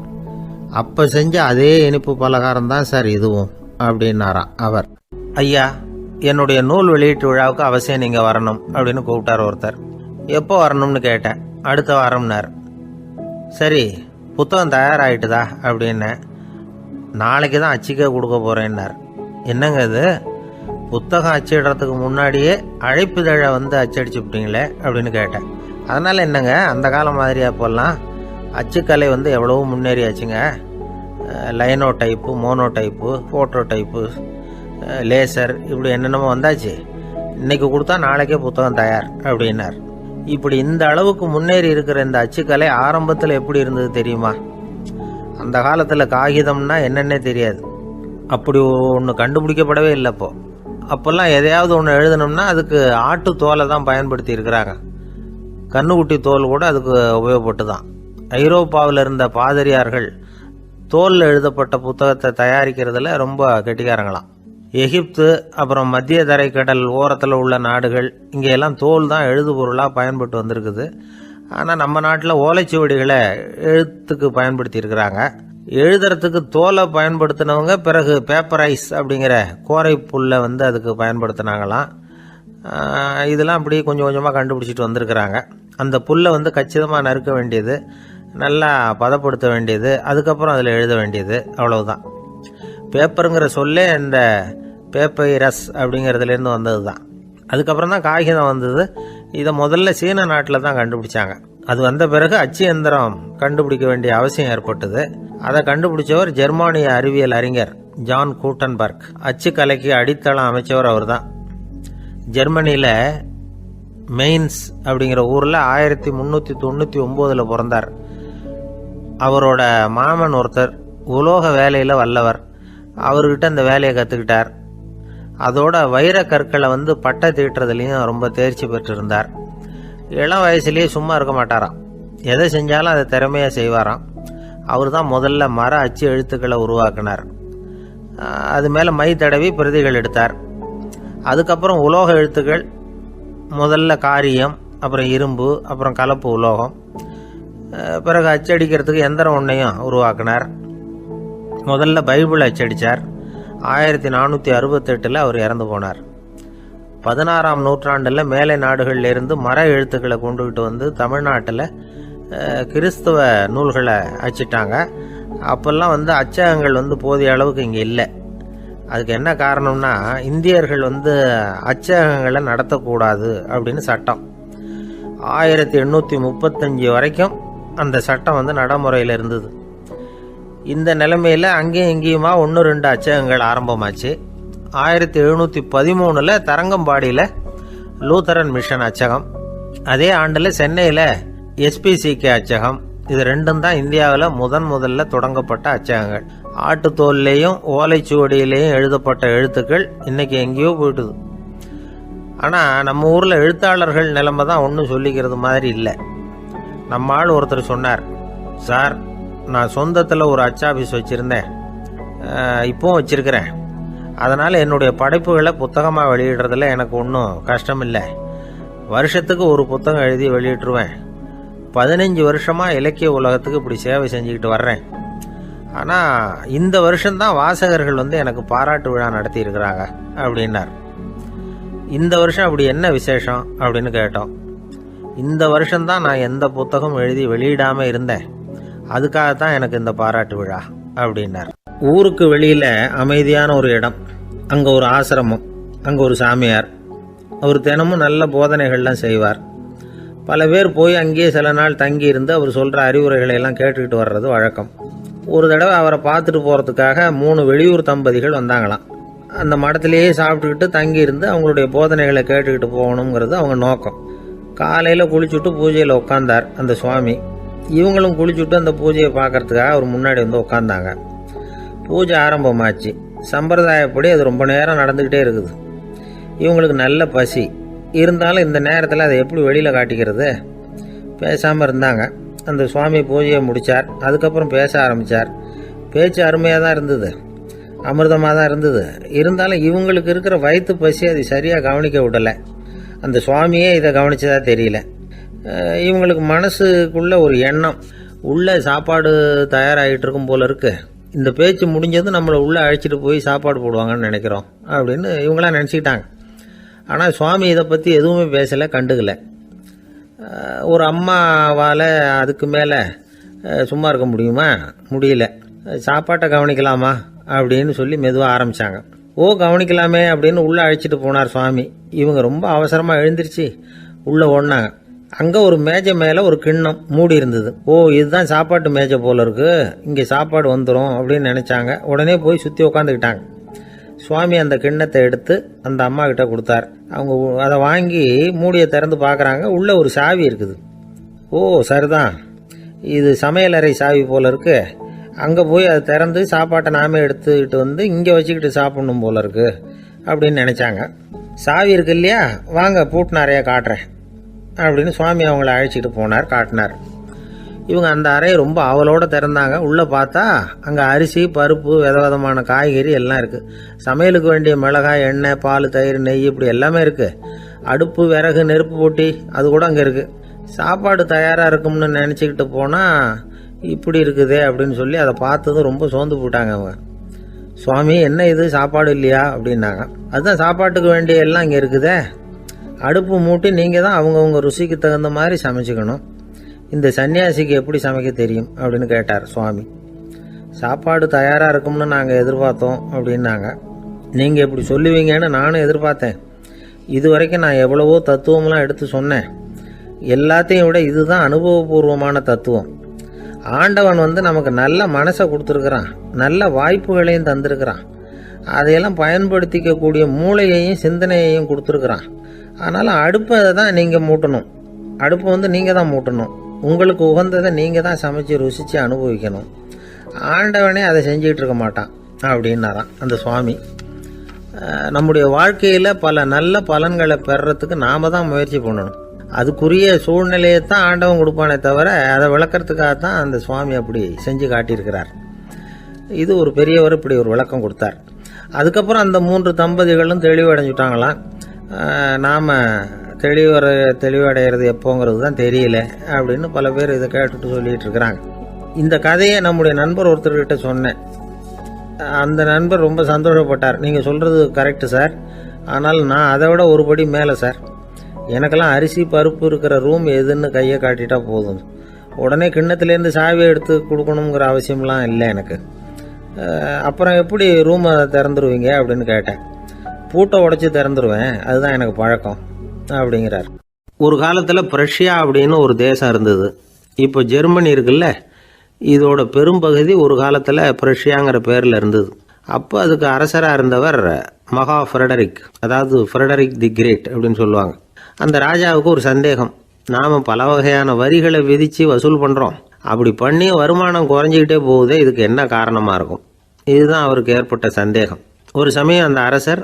அப்போ செஞ்ச அதே இனிப்பு பலகாரம் தான் சார் இதுவும் அப்படின்னாராம் அவர். ஐயா, என்னுடைய நூல் வெளியீட்டு விழாவுக்கு அவசியம் நீங்கள் வரணும் அப்படின்னு கூப்பிட்டார் ஒருத்தர். எப்போ வரணும்னு கேட்டேன். அடுத்த வாரம்னார். சரி, புத்தகம் தயாராகிட்டுதா அப்படின்னேன். நாளைக்கு தான் அச்சிக்க கொடுக்க போகிறேன்னார். என்னங்க இது, புத்தகம் அச்சிடுறதுக்கு முன்னாடியே அழைப்புதழை அச்சடிச்சு விட்டீங்களே அப்படின்னு கேட்டேன். அதனால் என்னங்க, அந்த காலம் மாதிரியா போடலாம், அச்சுக்கலை எவ்வளவோ முன்னேறியாச்சுங்க. Lino type, mono type, photo type, laser, இப்படி என்னென்னமோ வந்தாச்சு. இன்னைக்கு கொடுத்தா நாளைக்கே புத்தகம் தயார் அப்படின்னார். இப்படி இந்த அளவுக்கு முன்னேறி இருக்கிற இந்த அச்சுக்கலை ஆரம்பத்தில் எப்படி இருந்தது தெரியுமா? அந்த காலத்தில் காகிதம்னா என்னன்னே தெரியாது. அப்படி ஒன்று கண்டுபிடிக்கப்படவே இல்லை. அப்போல்லாம் எதையாவது ஒன்று எழுதணும்னா அதுக்கு ஆட்டு தோலை தான் பயன்படுத்தி இருக்கிறாங்க. கண்ணுக்குட்டி தோல் கூட அதுக்கு உபயோகப்பட்டு தான். ஐரோப்பாவில் இருந்த பாதிரியார்கள் தோலில் எழுதப்பட்ட புத்தகத்தை தயாரிக்கிறதுல ரொம்ப கெட்டிக்காரங்களாம். எகிப்து, அப்புறம் மத்திய தரைக்கடல் ஓரத்தில் உள்ள நாடுகள், இங்கெல்லாம் தோல் தான் எழுது பொருளாக பயன்பட்டு வந்திருக்குது. ஆனால் நம்ம நாட்டில் ஓலைச்சுவடிகளை எழுத்துக்கு பயன்படுத்தி இருக்கிறாங்க. எழுதுறதுக்கு தோலை பயன்படுத்தினவங்க பிறகு பேப்பரைஸ் அப்படிங்கிற கோரை புல்லை அதுக்கு பயன்படுத்தினாங்களாம். இதெல்லாம் அப்படி கொஞ்சம் கொஞ்சமாக கண்டுபிடிச்சிட்டு வந்திருக்கிறாங்க. அந்த புல்லை கச்சிதமாக நறுக்க வேண்டியது, நல்லா பதப்படுத்த வேண்டியது, அதுக்கப்புறம் அதில் எழுத வேண்டியது, அவ்வளவுதான். பேப்பருங்கிற சொல்லே இந்த பேப்பைரஸ் அப்படிங்கிறதுலேருந்து வந்தது தான். அதுக்கப்புறம் தான் காகிதம் வந்தது. இதை முதல்ல சீன நாட்டில் தான் கண்டுபிடிச்சாங்க. அது வந்த பிறகு அச்சு எந்திரம் கண்டுபிடிக்க வேண்டிய அவசியம் ஏற்பட்டது. அதை கண்டுபிடிச்சவர் ஜெர்மானிய அறிவியல் அறிஞர் ஜான் கூட்டன்பர்க். அச்சு கலைக்கு அடித்தளம் அமைச்சவர் அவர் தான். ஜெர்மனியில் மெயின்ஸ் அப்படிங்கிற ஊரில் 1399 பிறந்தார். அவரோட மாமன் ஒருத்தர் உலோக வேலையில் வல்லவர். அவர்கிட்ட அந்த வேலையை கற்றுக்கிட்டார். அதோட வைர கற்களை வந்து பட்டை தீட்டுறதுலையும் ரொம்ப தேர்ச்சி பெற்றிருந்தார். இளம் வயசுலேயே சும்மா இருக்க மாட்டாராம். எதை செஞ்சாலும் அதை திறமையாக செய்வாராம். அவர் தான் முதல்ல மர அச்சு எழுத்துக்களை உருவாக்கினார். அது மேலே மை தடவி பிரதிகள் எடுத்தார். அதுக்கப்புறம் உலோக எழுத்துக்கள், முதல்ல காரியம், அப்புறம் இரும்பு, அப்புறம் கலப்பு உலோகம், பிறகு அச்சடிக்கிறதுக்கு எந்திரம் ஒன்றையும் உருவாக்கினார். முதல்ல பைபிள் அச்சடித்தார். 1468 அவர் இறந்து போனார். 16ஆம் நூற்றாண்டில் மேலை நாடுகளிலிருந்து மர எழுத்துக்களை கொண்டுகிட்டு வந்து தமிழ்நாட்டில் கிறிஸ்துவ நூல்களை அச்சிட்டாங்க. அப்போல்லாம் வந்து அச்சகங்கள் வந்து போதிய அளவுக்கு இங்கே இல்லை. அதுக்கு என்ன காரணம்னா, இந்தியர்கள் வந்து அச்சகங்களை நடத்தக்கூடாது அப்படின்னு சட்டம். 1835 வரைக்கும் அந்த சட்டம் வந்து நடைமுறையில் இருந்தது. இந்த நிலைமையில் அங்கேயும் இங்கேயுமா 1-2 அச்சகங்கள் ஆரம்பமாச்சு. 1713 தரங்கம்பாடியில் லூத்தரன் மிஷன் அச்சகம், அதே ஆண்டில் சென்னையில் எஸ்பிசிகே அச்சகம். இது ரெண்டும் தான் இந்தியாவில் முதல்ல தொடங்கப்பட்ட அச்சகங்கள். ஆட்டுத்தோல்லையும் ஓலைச்சுவடியிலையும் எழுதப்பட்ட எழுத்துக்கள் இன்னைக்கு எங்கேயோ போயிட்டுது. ஆனால் நம்ம ஊரில் எழுத்தாளர்கள் நிலைமை தான் ஒன்றும் சொல்லிக்கிறது மாதிரி இல்லை. நம்ம ஆள் ஒருத்தர் சொன்னார், சார் நான் சொந்தத்தில் ஒரு அச்சாபீஸ் வச்சுருந்தேன், இப்போவும் வச்சுருக்கிறேன். அதனால் என்னுடைய படைப்புகளை புத்தகமாக வெளியிடுறதுல எனக்கு ஒன்றும் கஷ்டம் இல்லை. வருஷத்துக்கு ஒரு புத்தகம் எழுதி வெளியிட்டுருவேன். 15 வருஷமாக இலக்கிய உலகத்துக்கு இப்படி சேவை செஞ்சுக்கிட்டு வர்றேன். ஆனால் இந்த வருஷம்தான் வாசகர்கள் வந்து எனக்கு பாராட்டு விழா நடத்தி இருக்கிறாங்க அப்படின்னார். இந்த வருஷம் அப்படி என்ன விசேஷம் அப்படின்னு கேட்டோம். இந்த வருஷம்தான் நான் எந்த புத்தகம் எழுதி வெளியிடாமல் இருந்தேன், அதுக்காகத்தான் எனக்கு இந்த பாராட்டு விழா அப்படின்னார். ஊருக்கு வெளியில் அமைதியான ஒரு இடம், அங்கே ஒரு ஆசிரமம், அங்கே ஒரு சாமியார். அவர் தினமும் நல்ல போதனைகள்லாம் செய்வார். பல பேர் போய் அங்கேயே சில நாள் தங்கி இருந்து அவர் சொல்கிற அறிவுரைகளை எல்லாம் கேட்டுக்கிட்டு வர்றது வழக்கம். ஒரு தடவை அவரை பார்த்துட்டு போகிறதுக்காக 3 வெளியூர் தம்பதிகள் வந்தாங்களாம். அந்த மடத்திலேயே சாப்பிட்டுக்கிட்டு தங்கி இருந்து அவங்களுடைய போதனைகளை கேட்டுக்கிட்டு போகணுங்கிறது அவங்க நோக்கம். காலையில் குளிச்சுட்டு பூஜையில் உட்காந்தார் அந்த சுவாமி. இவங்களும் குளிச்சுட்டு அந்த பூஜையை பார்க்கறதுக்காக அவர் முன்னாடி வந்து உட்காந்தாங்க. பூஜை ஆரம்பமாச்சு. சம்பிரதாயப்படி அது ரொம்ப நேரம் நடந்துக்கிட்டே இருக்குது. இவங்களுக்கு நல்ல பசி இருந்தாலும் இந்த நேரத்தில் அதை எப்படி வெளியில் காட்டிக்கிறது? பேசாமல் இருந்தாங்க. அந்த சுவாமி பூஜையை முடித்தார். அதுக்கப்புறம் பேச ஆரம்பித்தார். பேச்சு அருமையாக தான் இருந்தது, அமிர்தமாக தான் இருந்தது. இருந்தாலும் இவங்களுக்கு இருக்கிற வயிற்று பசி அது சரியாக கவனிக்க விடலை. அந்த சுவாமியே இதை கவனிச்சதா தெரியல. இவங்களுக்கு மனசுக்குள்ள ஒரு எண்ணம், உள்ளே சாப்பாடு தயாராகிட்டு இருக்கும் போல இருக்கு, இந்த பேச்சு முடிஞ்சது நம்மளை உள்ளே அழைச்சிட்டு போய் சாப்பாடு போடுவாங்கன்னு நினைக்கிறோம் அப்படின்னு இவங்களாம் நினச்சிக்கிட்டாங்க. ஆனால் சுவாமி இதை பற்றி எதுவுமே பேசலை, கண்டுக்கலை. ஒரு அம்மாவால் அதுக்கு மேலே சும்மா இருக்க முடியுமா? முடியல. சாப்பாட்டை கவனிக்கலாமா அப்படின்னு சொல்லி மெதுவாக ஆரம்பித்தாங்க. கவனிக்கலாமே அப்படின்னு உள்ளே அழைச்சிட்டு போனார் சுவாமி. இவங்க ரொம்ப அவசரமாக எழுந்திருச்சு உள்ளே ஓடினாங்க. அங்கே ஒரு மேஜை மேலே ஒரு கிண்ணம் மூடி இருந்தது. இதுதான் சாப்பாட்டு மேஜை போல இருக்கு, இங்கே சாப்பாடு வந்துடும் அப்படின்னு நினச்சாங்க. உடனே போய் சுற்றி உட்காந்துக்கிட்டாங்க. சுவாமி அந்த கிண்ணத்தை எடுத்து அந்த அம்மா கிட்ட கொடுத்தார். அவங்க அதை வாங்கி மூடியை திறந்து பார்க்குறாங்க. உள்ளே ஒரு சாவி இருக்குது. சரிதான், இது சமையலறை சாவி போல இருக்கு, அங்கே போய் அதை திறந்து சாப்பாட்டை நாமே எடுத்துக்கிட்டு வந்து இங்கே வச்சுக்கிட்டு சாப்பிடணும் போல இருக்கு அப்படின்னு நினச்சாங்க. சாவி இருக்கு இல்லையா, வாங்க பூட்டு நிறையா காட்டுறேன் அப்படின்னு சுவாமி அவங்கள அழைச்சிட்டு போனார், காட்டினார். இவங்க அந்த அறையை ரொம்ப அவளோடு திறந்தாங்க. உள்ளே பார்த்தா அங்கே அரிசி, பருப்பு, விதவிதமான காய்கறி எல்லாம் இருக்குது. சமையலுக்கு வேண்டிய மிளகாய், எண்ணெய், பால், தயிர், நெய் இப்படி எல்லாமே இருக்குது. அடுப்பு, விறகு, நெருப்பு போட்டி அது கூட அங்கே இருக்குது. சாப்பாடு தயாராக இருக்கும்னு நினச்சிக்கிட்டு போனால் இப்படி இருக்குதே அப்படின்னு சொல்லி அதை பார்த்ததும் ரொம்ப சோர்ந்து போட்டாங்க அவங்க. சுவாமி, என்ன இது சாப்பாடு இல்லையா அப்படின்னாங்க. அதுதான் சாப்பாட்டுக்கு வேண்டிய எல்லாம் இங்கே இருக்குதே, அடுப்பு மூட்டி நீங்கள் தான் அவங்கவுங்க ருசிக்கு தகுந்த மாதிரி சமைச்சிக்கணும். இந்த சன்னியாசிக்கு எப்படி சமைக்க தெரியும் அப்படின்னு கேட்டார் சுவாமி. சாப்பாடு தயாராக இருக்கும்னு நாங்கள் எதிர்பார்த்தோம் அப்படின்னாங்க. நீங்கள் இப்படி சொல்லுவீங்கன்னு நானும் எதிர்பார்த்தேன். இது வரைக்கும் நான் எவ்வளவோ தத்துவம்லாம் எடுத்து சொன்னேன். எல்லாத்தையும் விட இதுதான் அனுபவபூர்வமான தத்துவம். ஆண்டவன் வந்து நமக்கு நல்ல மனசை கொடுத்துருக்குறான், நல்ல வாய்ப்புகளையும் தந்திருக்கிறான், அதையெல்லாம் பயன்படுத்திக்கக்கூடிய மூளையையும் சிந்தனையையும் கொடுத்துருக்குறான். அதனால் அடுப்பை தான் நீங்கள் மூட்டணும், அடுப்பு வந்து நீங்கள் தான் மூட்டணும், உங்களுக்கு உகந்ததை நீங்கள் தான் சமைச்சு ருசித்து அனுபவிக்கணும். ஆண்டவனே அதை செஞ்சுக்கிட்டு இருக்க மாட்டான் அப்படின்னாரான் அந்த சுவாமி. நம்முடைய வாழ்க்கையில் பல நல்ல பலன்களை பெறறதுக்கு நாம தான் முயற்சி பண்ணணும். அதுக்குரிய சூழ்நிலையை தான் ஆண்டவன் கொடுப்பானே தவிர அதை விளக்கறதுக்காக தான் அந்த சுவாமி அப்படி செஞ்சு காட்டியிருக்கிறார். இது ஒரு பெரியவர் இப்படி ஒரு விளக்கம் கொடுத்தார். அதுக்கப்புறம் அந்த 3 தம்பதிகளும் தெளிவடைஞ்சுட்டாங்களாம். நாம் தெளிவடைகிறது எப்போங்கிறது தான் தெரியல அப்படின்னு பல பேர் இதை கேட்டுட்டு சொல்லிட்டு இருக்கிறாங்க. இந்த கதையை நம்முடைய நண்பர் ஒருத்தர்கிட்ட சொன்னேன். அந்த நண்பர் ரொம்ப சந்தோஷப்பட்டார். நீங்கள் சொல்கிறது கரெக்டு சார், ஆனால் நான் அதை விட ஒரு படி மேலே சார். எனக்கெல்லாம் அரிசி பருப்பு இருக்கிற ரூம் எதுன்னு கையை காட்டிட்டா போதும், உடனே கிண்ணத்துலேருந்து சாவியை எடுத்து கொடுக்கணுங்கிற அவசியம்லாம் இல்லை எனக்கு. அப்புறம் எப்படி ரூமை திறந்துருவீங்க அப்படின்னு கேட்டேன். பூட்டை உடைச்சி திறந்துருவேன், அதுதான் எனக்கு பழக்கம் அப்படிங்கிறார். ஒரு காலத்தில் பிரஷ்யா அப்படின்னு ஒரு தேசம் இருந்தது. இப்போ ஜெர்மனி இருக்குல்ல, இதோட பெரும்பகுதி ஒரு காலத்தில் பிரஷ்யாங்கிற பேரில் இருந்தது. அப்போ அதுக்கு அரசராக இருந்தவர் மகா ஃப்ரெடரிக், அதாவது ஃப்ரெடரிக் தி கிரேட் அப்படின்னு சொல்லுவாங்க. அந்த ராஜாவுக்கு ஒரு சந்தேகம். நாம் பல வகையான வரிகளை விதித்து வசூல் பண்ணுறோம், அப்படி பண்ணி வருமானம் குறைஞ்சிக்கிட்டே போகுதே, இதுக்கு என்ன காரணமாக இருக்கும்? இதுதான் அவருக்கு ஏற்பட்ட சந்தேகம். ஒரு சமயம் அந்த அரசர்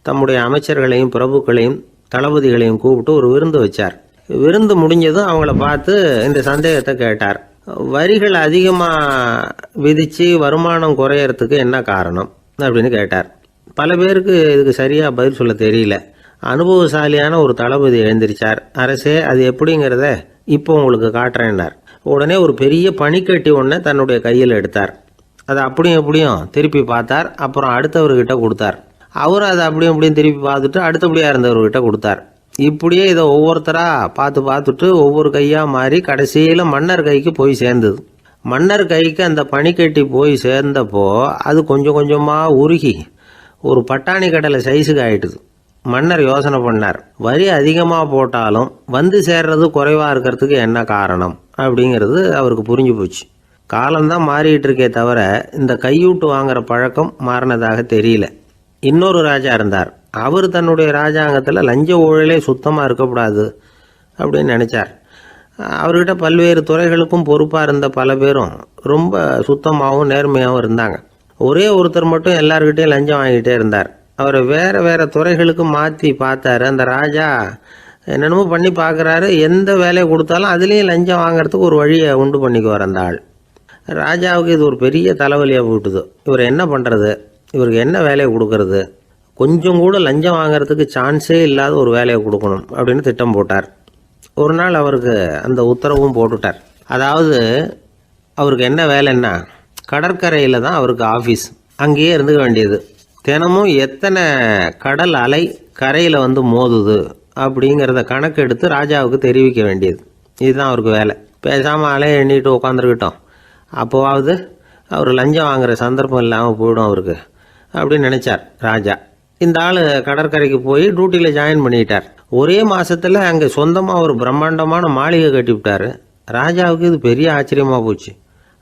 தம்முடைய அமைச்சர்களையும் பிரபுக்களையும் தளபதிகளையும் கூப்பிட்டு ஒரு விருந்து வச்சார். விருந்து முடிஞ்சதும் அவங்கள பார்த்து இந்த சந்தேகத்தை கேட்டார். வரிகள் அதிகமாக விதித்து வருமானம் குறையறதுக்கு என்ன காரணம் அப்படின்னு கேட்டார். பல பேருக்கு இதுக்கு சரியாக பதில் சொல்ல தெரியல. அனுபவசாலியான ஒரு தளபதி எழுந்திருச்சார். அரசே, அது எப்படிங்கிறத இப்போ உங்களுக்கு காட்டுறேன்னார். உடனே ஒரு பெரிய பனிக்கட்டி ஒன்றை தன்னுடைய கையில் எடுத்தார். அதை அப்படியும் எப்படியும் திருப்பி பார்த்தார். அப்புறம் அடுத்தவர்கிட்ட கொடுத்தார். அவரும் அதை அப்படியும் எப்படியும் திருப்பி பார்த்துட்டு அடுத்தபடியாக இருந்தவர்கிட்ட கொடுத்தார். இப்படியே இதை ஒவ்வொருத்தராக பார்த்துட்டு ஒவ்வொரு கையாக மாறி கடைசியில் மன்னர் கைக்கு போய் சேர்ந்தது. மன்னர் கைக்கு அந்த பனிக்கட்டி போய் சேர்ந்தப்போ அது கொஞ்சம் கொஞ்சமாக உருகி ஒரு பட்டாணி கடலை சைஸுக்கு ஆயிட்டுது. மன்னர் யோசனை பண்ணார், வரி அதிகமாக போட்டாலும் வந்து சேர்றது குறைவாக இருக்கிறதுக்கு என்ன காரணம் அப்படிங்கிறது அவருக்கு புரிஞ்சு போச்சு. காலம்தான் மாறிட்டு இருக்கே தவிர இந்த கையூட்டு வாங்குற பழக்கம் மாறினதாக தெரியல. இன்னொரு ராஜா இருந்தார். அவர் தன்னுடைய ராஜாங்கத்தில் லஞ்ச ஊழலே சுத்தமாக இருக்கக்கூடாது அப்படின்னு நினச்சார். அவர்கிட்ட பல்வேறு துறைகளுக்கும் பொறுப்பாக இருந்த பல பேரும் ரொம்ப சுத்தமாகவும் நேர்மையாகவும் இருந்தாங்க. ஒரே ஒருத்தர் மட்டும் எல்லார்கிட்டையும் லஞ்சம் வாங்கிட்டே இருந்தார். அவரை வேறு வேறு துறைகளுக்கு மாற்றி பார்த்தாரு. அந்த ராஜா என்னென்னமோ பண்ணி பார்க்குறாரு. எந்த வேலையை கொடுத்தாலும் அதுலேயும் லஞ்சம் வாங்கிறதுக்கு ஒரு வழியை உண்டு பண்ணிக்குவார் அந்த ஆள். ராஜாவுக்கு இது ஒரு பெரிய தலைவலியாக போட்டுது. இவர் என்ன பண்ணுறது, இவருக்கு என்ன வேலையை கொடுக்கறது, கொஞ்சம் கூட லஞ்சம் வாங்கிறதுக்கு சான்ஸே இல்லாத ஒரு வேலையை கொடுக்கணும் அப்படின்னு திட்டம் போட்டார். ஒரு நாள் அவருக்கு அந்த உத்தரவும் போட்டுட்டார். அதாவது அவருக்கு என்ன வேலைன்னா, கடற்கரையில் தான் அவருக்கு ஆஃபீஸ், அங்கேயே இருந்துக்க வேண்டியது. தினமும் எத்தனை கடல் அலை கரையில் வந்து மோதுது அப்படிங்கிறத கணக்கெடுத்து ராஜாவுக்கு தெரிவிக்க வேண்டியது. இதுதான் அவருக்கு வேலை. பேசாமல் அலையை எண்ணிட்டு உட்காந்துருக்கிட்டோம், அப்போவாவது அவர் லஞ்சம் வாங்குகிற சந்தர்ப்பம் இல்லாமல் போயிடும் அவருக்கு அப்படின்னு நினச்சார் ராஜா. இந்த ஆள் கடற்கரைக்கு போய் டியூட்டியில் ஜாயின் பண்ணிட்டார். ஒரே மாதத்தில் அங்கே சொந்தமாக ஒரு பிரம்மாண்டமான மாளிகை கட்டி விட்டார். ராஜாவுக்கு இது பெரிய ஆச்சரியமாக போச்சு.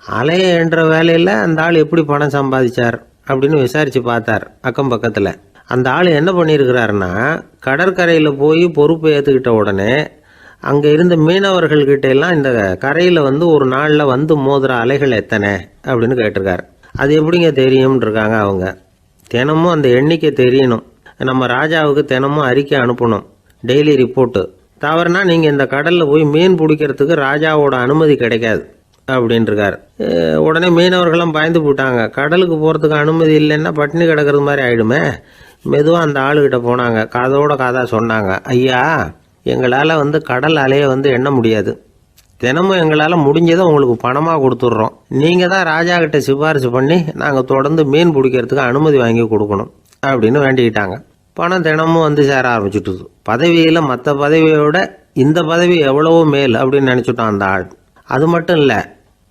அலையை என்ற வேலையில் அந்த ஆள் எப்படி பணம் சம்பாதிச்சார் அப்படின்னு விசாரித்து பார்த்தார் அக்கம் பக்கத்தில். அந்த ஆள் என்ன பண்ணியிருக்கிறாருன்னா, கடற்கரையில் போய் பொறுப்பை ஏற்றுக்கிட்ட உடனே அங்கே இருந்த மீனவர்கள்கிட்ட எல்லாம் இந்த கரையில் வந்து ஒரு நாளில் வந்து மோதுற அலைகள் எத்தனை அப்படின்னு கேட்டிருக்காரு. அது எப்படிங்க தெரியும்னு இருக்காங்க அவங்க. தினமும் அந்த எண்ணிக்கை தெரியணும். நம்ம ராஜாவுக்கு தினமும் அறிக்கை அனுப்பணும், டெய்லி ரிப்போர்ட்டு. தவறுனா நீங்கள் இந்த கடலில் போய் மீன் பிடிக்கிறதுக்கு ராஜாவோட அனுமதி கிடைக்காது அப்படின்ட்டுருக்காரு. உடனே மீனவர்களும் பயந்து போட்டாங்க. கடலுக்கு போகிறதுக்கு அனுமதி இல்லைன்னா பட்டினி கிடக்கிறது மாதிரி ஆகிடுமே. மெதுவாக அந்த ஆளுகிட்ட போனாங்க, காதோட காதாக சொன்னாங்க, ஐயா, எங்களால் வந்து கடல் அலையை வந்து எண்ண முடியாது. தினமும் எங்களால் முடிஞ்சதை உங்களுக்கு பணமாக கொடுத்துட்றோம். நீங்கள் தான் ராஜா கிட்ட சிபாரிசு பண்ணி நாங்கள் தொடர்ந்து மீன் பிடிக்கிறதுக்கு அனுமதி வாங்கி கொடுக்கணும் அப்படின்னு வேண்டிக்கிட்டாங்க. பணம் தினமும் வந்து சேர ஆரம்பிச்சுட்டுது. பதவியில் மற்ற பதவியோட இந்த பதவி எவ்வளவோ மேல் அப்படின்னு நினச்சிட்டான் அந்த ஆள். அது மட்டும் இல்லை,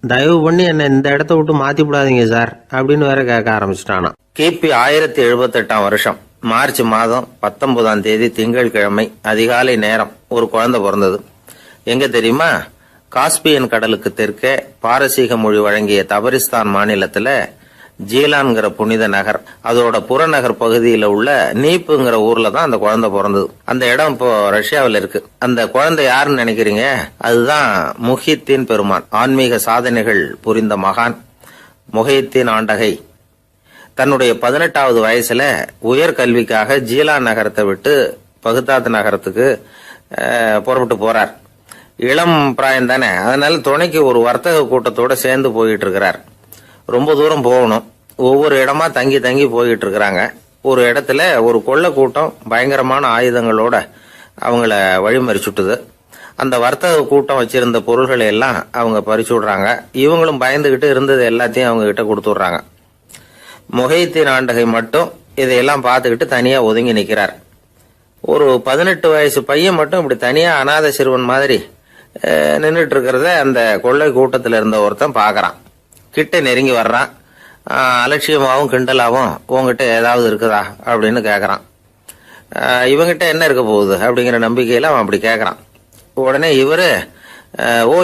தயவு பண்ணி என்னை இந்த இடத்த விட்டு மாற்றி விடாதீங்க சார் அப்படின்னு வேற கேட்க ஆரம்பிச்சிட்டானா. கிபி 1078 வருஷம் மார்ச் மாதம் 19ஆம் தேதி திங்கட்கிழமை அதிகாலை நேரம் ஒரு குழந்தை பிறந்தது. எங்க தெரியுமா? காஸ்பியன் கடலுக்கு தெற்கே பாரசீக மொழி வழங்கிய தபரிஸ்தான் மாநிலத்துல ஜீலான்கிற புனித நகர், அதோட புறநகர் பகுதியில் உள்ள நீப்புங்கிற ஊர்ல தான் அந்த குழந்தை பிறந்தது. அந்த இடம் இப்போ ரஷ்யாவில் இருக்கு. அந்த குழந்தை யாருன்னு நினைக்கிறீங்க? அதுதான் முஹித்தீன் பெருமான், ஆன்மீக சாதனைகள் புரிந்த மகான் முஹித்தீன் ஆண்டகை. தன்னுடைய 18வது வயசுல உயர்கல்விக்காக ஜீலான் நகரத்தை விட்டு பகுதாத் நகரத்துக்கு புறப்பட்டு போறார். இளம் பிராயம் தானே, அதனால துணைக்கு ஒரு வர்த்தக கூட்டத்தோட சேர்ந்து போயிட்டு இருக்கிறார். ரொம்ப தூரம் போகணும். ஒவ்வொரு இடமா தங்கி தங்கி போயிட்டு இருக்கிறாங்க. ஒரு இடத்துல ஒரு கொள்ளை கூட்டம் பயங்கரமான ஆயுதங்களோட அவங்கள வழிமறிச்சுட்டுது. அந்த வர்த்தக கூட்டம் வச்சிருந்த பொருள்களை எல்லாம் அவங்க பறிச்சு விடுறாங்க. இவங்களும் பயந்துகிட்டு இருந்தது எல்லாத்தையும் அவங்க கிட்ட கொடுத்துடுறாங்க. முஹைத்தீன் ஆண்டகை மட்டும் இதையெல்லாம் பார்த்துக்கிட்டு தனியா ஒதுங்கி நிக்கிறார். ஒரு 18 வயசு பையன் மட்டும் இப்படி தனியா அநாத சிறுவன் மாதிரி நின்றுட்டு இருக்கிறத அந்த கொள்ளை கூட்டத்தில் இருந்த ஒருத்தன் பாக்குறான். கிட்ட நெருங்கி வர்றான். அலட்சியமாவும் கிண்டலாவும் உங்ககிட்ட ஏதாவது இருக்குதா அப்படின்னு கேக்குறான். இவங்கிட்ட என்ன இருக்க போகுது அப்படிங்கிற நம்பிக்கையில அவன் அப்படி கேக்குறான். உடனே இவரு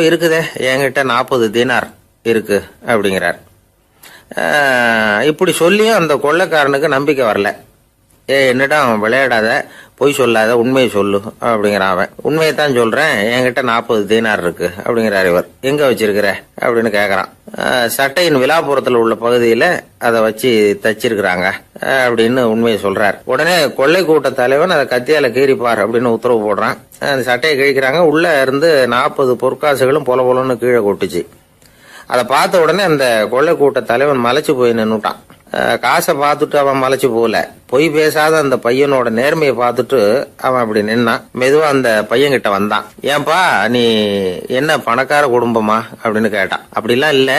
இருக்குதே, என்கிட்ட 40 தீனார் இருக்கு அப்படிங்கிறார். இப்படி சொல்லியும் அந்த கொள்ளைக்காரனுக்கு நம்பிக்கை வரல. என்னடா விளையாடாத, பொய் சொல்லாத, உண்மையை சொல்லு அப்படிங்கிறான் அவன். உண்மையைத்தான் சொல்றேன், என்கிட்ட 40 தீனார் இருக்கு அப்படிங்கிறார் இவர். எங்க வச்சிருக்கிற அப்படின்னு கேக்குறான். சட்டையின் விழாப்புறத்துல உள்ள பகுதியில அதை வச்சு தச்சிருக்கிறாங்க அப்படின்னு உண்மையை சொல்றார். உடனே கொள்ளை கூட்ட தலைவன் அதை கத்தியால கீறிப்பார் அப்படின்னு உத்தரவு போடுறான். அந்த சட்டையை கிழிக்கிறாங்க. உள்ள இருந்து 40 பொற்காசுகளும் பொல பொலன்னு கீழே கொட்டுச்சு. அதை பார்த்த உடனே அந்த கொள்ளை கூட்ட தலைவன் மலைச்சு போய் நின்னுட்டான். காசை பார்த்துட்டு அவன் மலைச்சு போகல, பொய் பேசாத அந்த பையனோட நேர்மையை பார்த்துட்டு அவன் அப்படி நின்னான். மெதுவா அந்த பையன் கிட்ட வந்தான். ஏன்பா, நீ என்ன பணக்கார குடும்பமா அப்படின்னு கேட்டான். அப்படிலாம் இல்ல,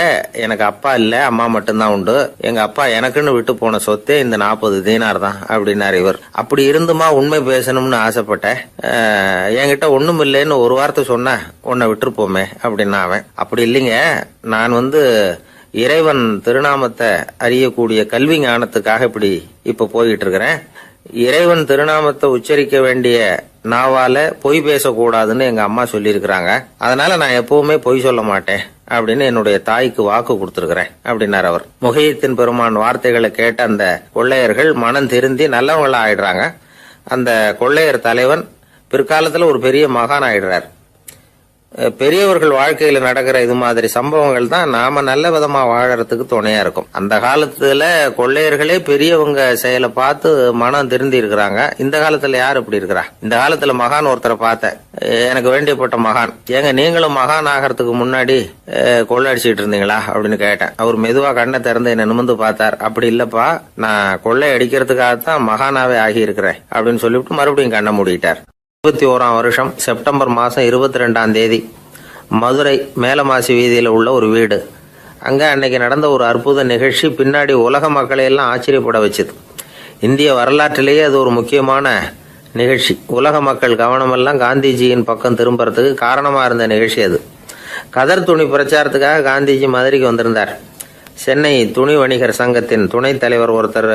எனக்கு அப்பா இல்ல, அம்மா மட்டும்தான் உண்டு. எங்க அப்பா எனக்குன்னு விட்டு போன சொத்தே இந்த 40 தீனார் தான் அப்படின்னாரு இவர். அப்படி இருந்துமா உண்மை பேசணும்னு ஆசைப்பட்டேன். என்கிட்ட ஒண்ணும் இல்லைன்னு ஒரு வார்த்தை சொன்ன உன்னை விட்டுருப்போமே அப்படின்னா அவன். அப்படி இல்லைங்க, நான் இறைவன் திருநாமத்தை அறியக்கூடிய கல்வி ஞானத்துக்காக இப்ப போயிட்டு இருக்கிறேன். இறைவன் திருநாமத்தை உச்சரிக்க வேண்டிய நாவால பொய் பேசக்கூடாதுன்னு எங்க அம்மா சொல்லியிருக்கிறாங்க. அதனால நான் எப்பவுமே பொய் சொல்ல மாட்டேன் அப்படின்னு என்னுடைய தாய்க்கு வாக்கு கொடுத்திருக்கிறேன் அப்படின்னார் அவர். முஹைத்தீன் பெருமான் வார்த்தைகளை கேட்ட அந்த கொள்ளையர்கள் மனம் திருந்தி நல்லவங்களா ஆயிடுறாங்க. அந்த கொள்ளையர் தலைவன் பிற்காலத்துல ஒரு பெரிய மகான் ஆயிடுறார். பெரியவர்கள் வாழ்க்கையில நடக்கிற இது மாதிரி சம்பவங்கள் தான் நாம நல்ல விதமா வாழறதுக்கு துணையா இருக்கும். அந்த காலத்துல கொள்ளையர்களே பெரியவங்க செயலை பார்த்து மனம் திருந்தி இருக்கிறாங்க. இந்த காலத்துல யாரு இப்படி இருக்கிறா? இந்த காலத்துல மகான் ஒருத்தரை பார்த்தேன், எனக்கு வேண்டியப்பட்ட மகான். ஏங்க, நீங்களும் மகான் ஆகிறதுக்கு முன்னாடி கொள்ளை அடிச்சுட்டு இருந்தீங்களா அப்படின்னு கேட்டேன். அவர் மெதுவா கண்ணை திறந்து என்ன நிமிர்ந்து பார்த்தார். அப்படி இல்லப்பா, நான் கொள்ளை அடிக்கிறதுக்காகத்தான் மகானாவே ஆகி இருக்கிறேன் அப்படின்னு சொல்லிவிட்டு மறுபடியும் கண்ணை மூடிட்டார். 21ஆம் வருஷம் செப்டம்பர் மாசம் 22ஆம் தேதி மதுரை மேலமாசி வீதியில உள்ள ஒரு வீடு. அங்க அன்னைக்கு நடந்த ஒரு அற்புத நிகழ்ச்சி பின்னாடி உலக மக்களை எல்லாம் ஆச்சரியப்பட வச்சுது. இந்திய வரலாற்றிலேயே அது ஒரு முக்கியமான நிகழ்ச்சி. உலக மக்கள் கவனமெல்லாம் காந்திஜியின் பக்கம் திரும்புறதுக்கு காரணமா இருந்த நிகழ்ச்சி அது. கதர் துணி பிரச்சாரத்துக்காக காந்திஜி மதுரைக்கு வந்திருந்தார். சென்னை துணி வணிகர் சங்கத்தின் துணைத் தலைவர் ஒருத்தர்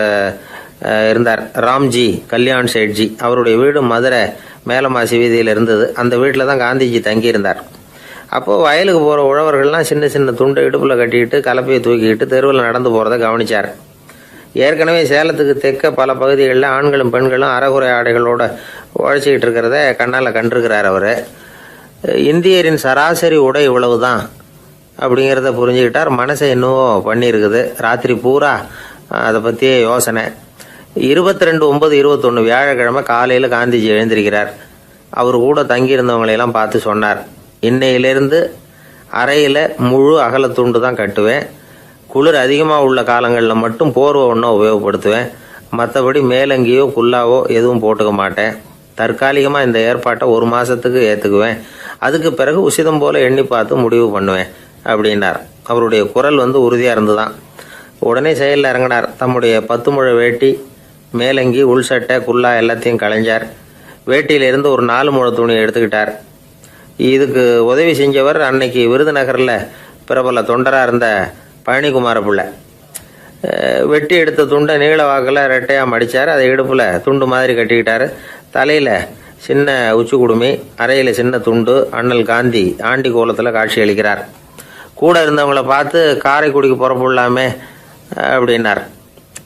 இருந்தார், ராம்ஜி கல்யாண் சேட்ஜி. அவருடைய வீடு மதுரை மேலமாசி வீதியில் இருந்தது. அந்த வீட்டில் தான் காந்திஜி தங்கியிருந்தார். அப்போது வயலுக்கு போகிற உழவர்கள்லாம் சின்ன சின்ன துண்டை இடுப்பில் கட்டிக்கிட்டு கலப்பையை தூக்கிக்கிட்டு தெருவில் நடந்து போகிறத கவனிச்சார். ஏற்கனவே சேலத்துக்கு தெற்க பல பகுதிகளில் ஆண்களும் பெண்களும் அறகுறை ஆடைகளோட உழைச்சிக்கிட்டு இருக்கிறத கண்ணால் கண்டிருக்கிறார் அவர். இந்தியரின் சராசரி உடை இவ்வளவு தான் அப்படிங்கிறத புரிஞ்சுக்கிட்டார். மனசை என்னவோ பண்ணியிருக்குது. ராத்திரி பூரா அதை பற்றியே யோசனை. 22/9/21 வியாழக்கிழமை காலையில் காந்திஜி எழுந்திருக்கிறார். அவர் கூட தங்கியிருந்தவங்களையெல்லாம் பார்த்து சொன்னார், இன்னையிலிருந்து அறையில் முழு அகலத்துண்டு தான் கட்டுவேன். குளிர் அதிகமாக உள்ள காலங்களில் மட்டும் போர்வை ஒன்றும் உபயோகப்படுத்துவேன். மற்றபடி மேலங்கியோ குல்லாவோ எதுவும் போட்டுக்க மாட்டேன். தற்காலிகமாக இந்த ஏற்பாட்டை 1 மாதத்துக்கு ஏற்றுக்குவேன். அதுக்கு பிறகு உசிதம் போல எண்ணி பார்த்து முடிவு பண்ணுவேன் அப்படின்னார். அவருடைய குரல் உறுதியாக இருந்துதான். உடனே செயலில் இறங்கினார். தம்முடைய 10 முழ வேட்டி, மேலங்கி, உள் சட்டை, குல்லா எல்லாத்தையும் களைஞ்சார். வேட்டியிலிருந்து ஒரு 4 முழ துணியை எடுத்துக்கிட்டார். இதுக்கு உதவி செஞ்சவர் அன்னைக்கு விருதுநகரில் பிரபல தொண்டராக இருந்த பழனிக்குமார பிள்ளை. வெட்டி எடுத்த துண்டை நீள வாக்கில் ரெட்டையாக மடித்தார். அதை இடுப்பில் துண்டு மாதிரி கட்டிக்கிட்டார். தலையில் சின்ன உச்சி குடுமி, அறையில் சின்ன துண்டு. அண்ணல் காந்தி ஆண்டி கோலத்தில் காட்சி அளிக்கிறார். கூட இருந்தவங்கள பார்த்து காரைக்குடிக்கு புறப்படலாமே அப்படின்னார்.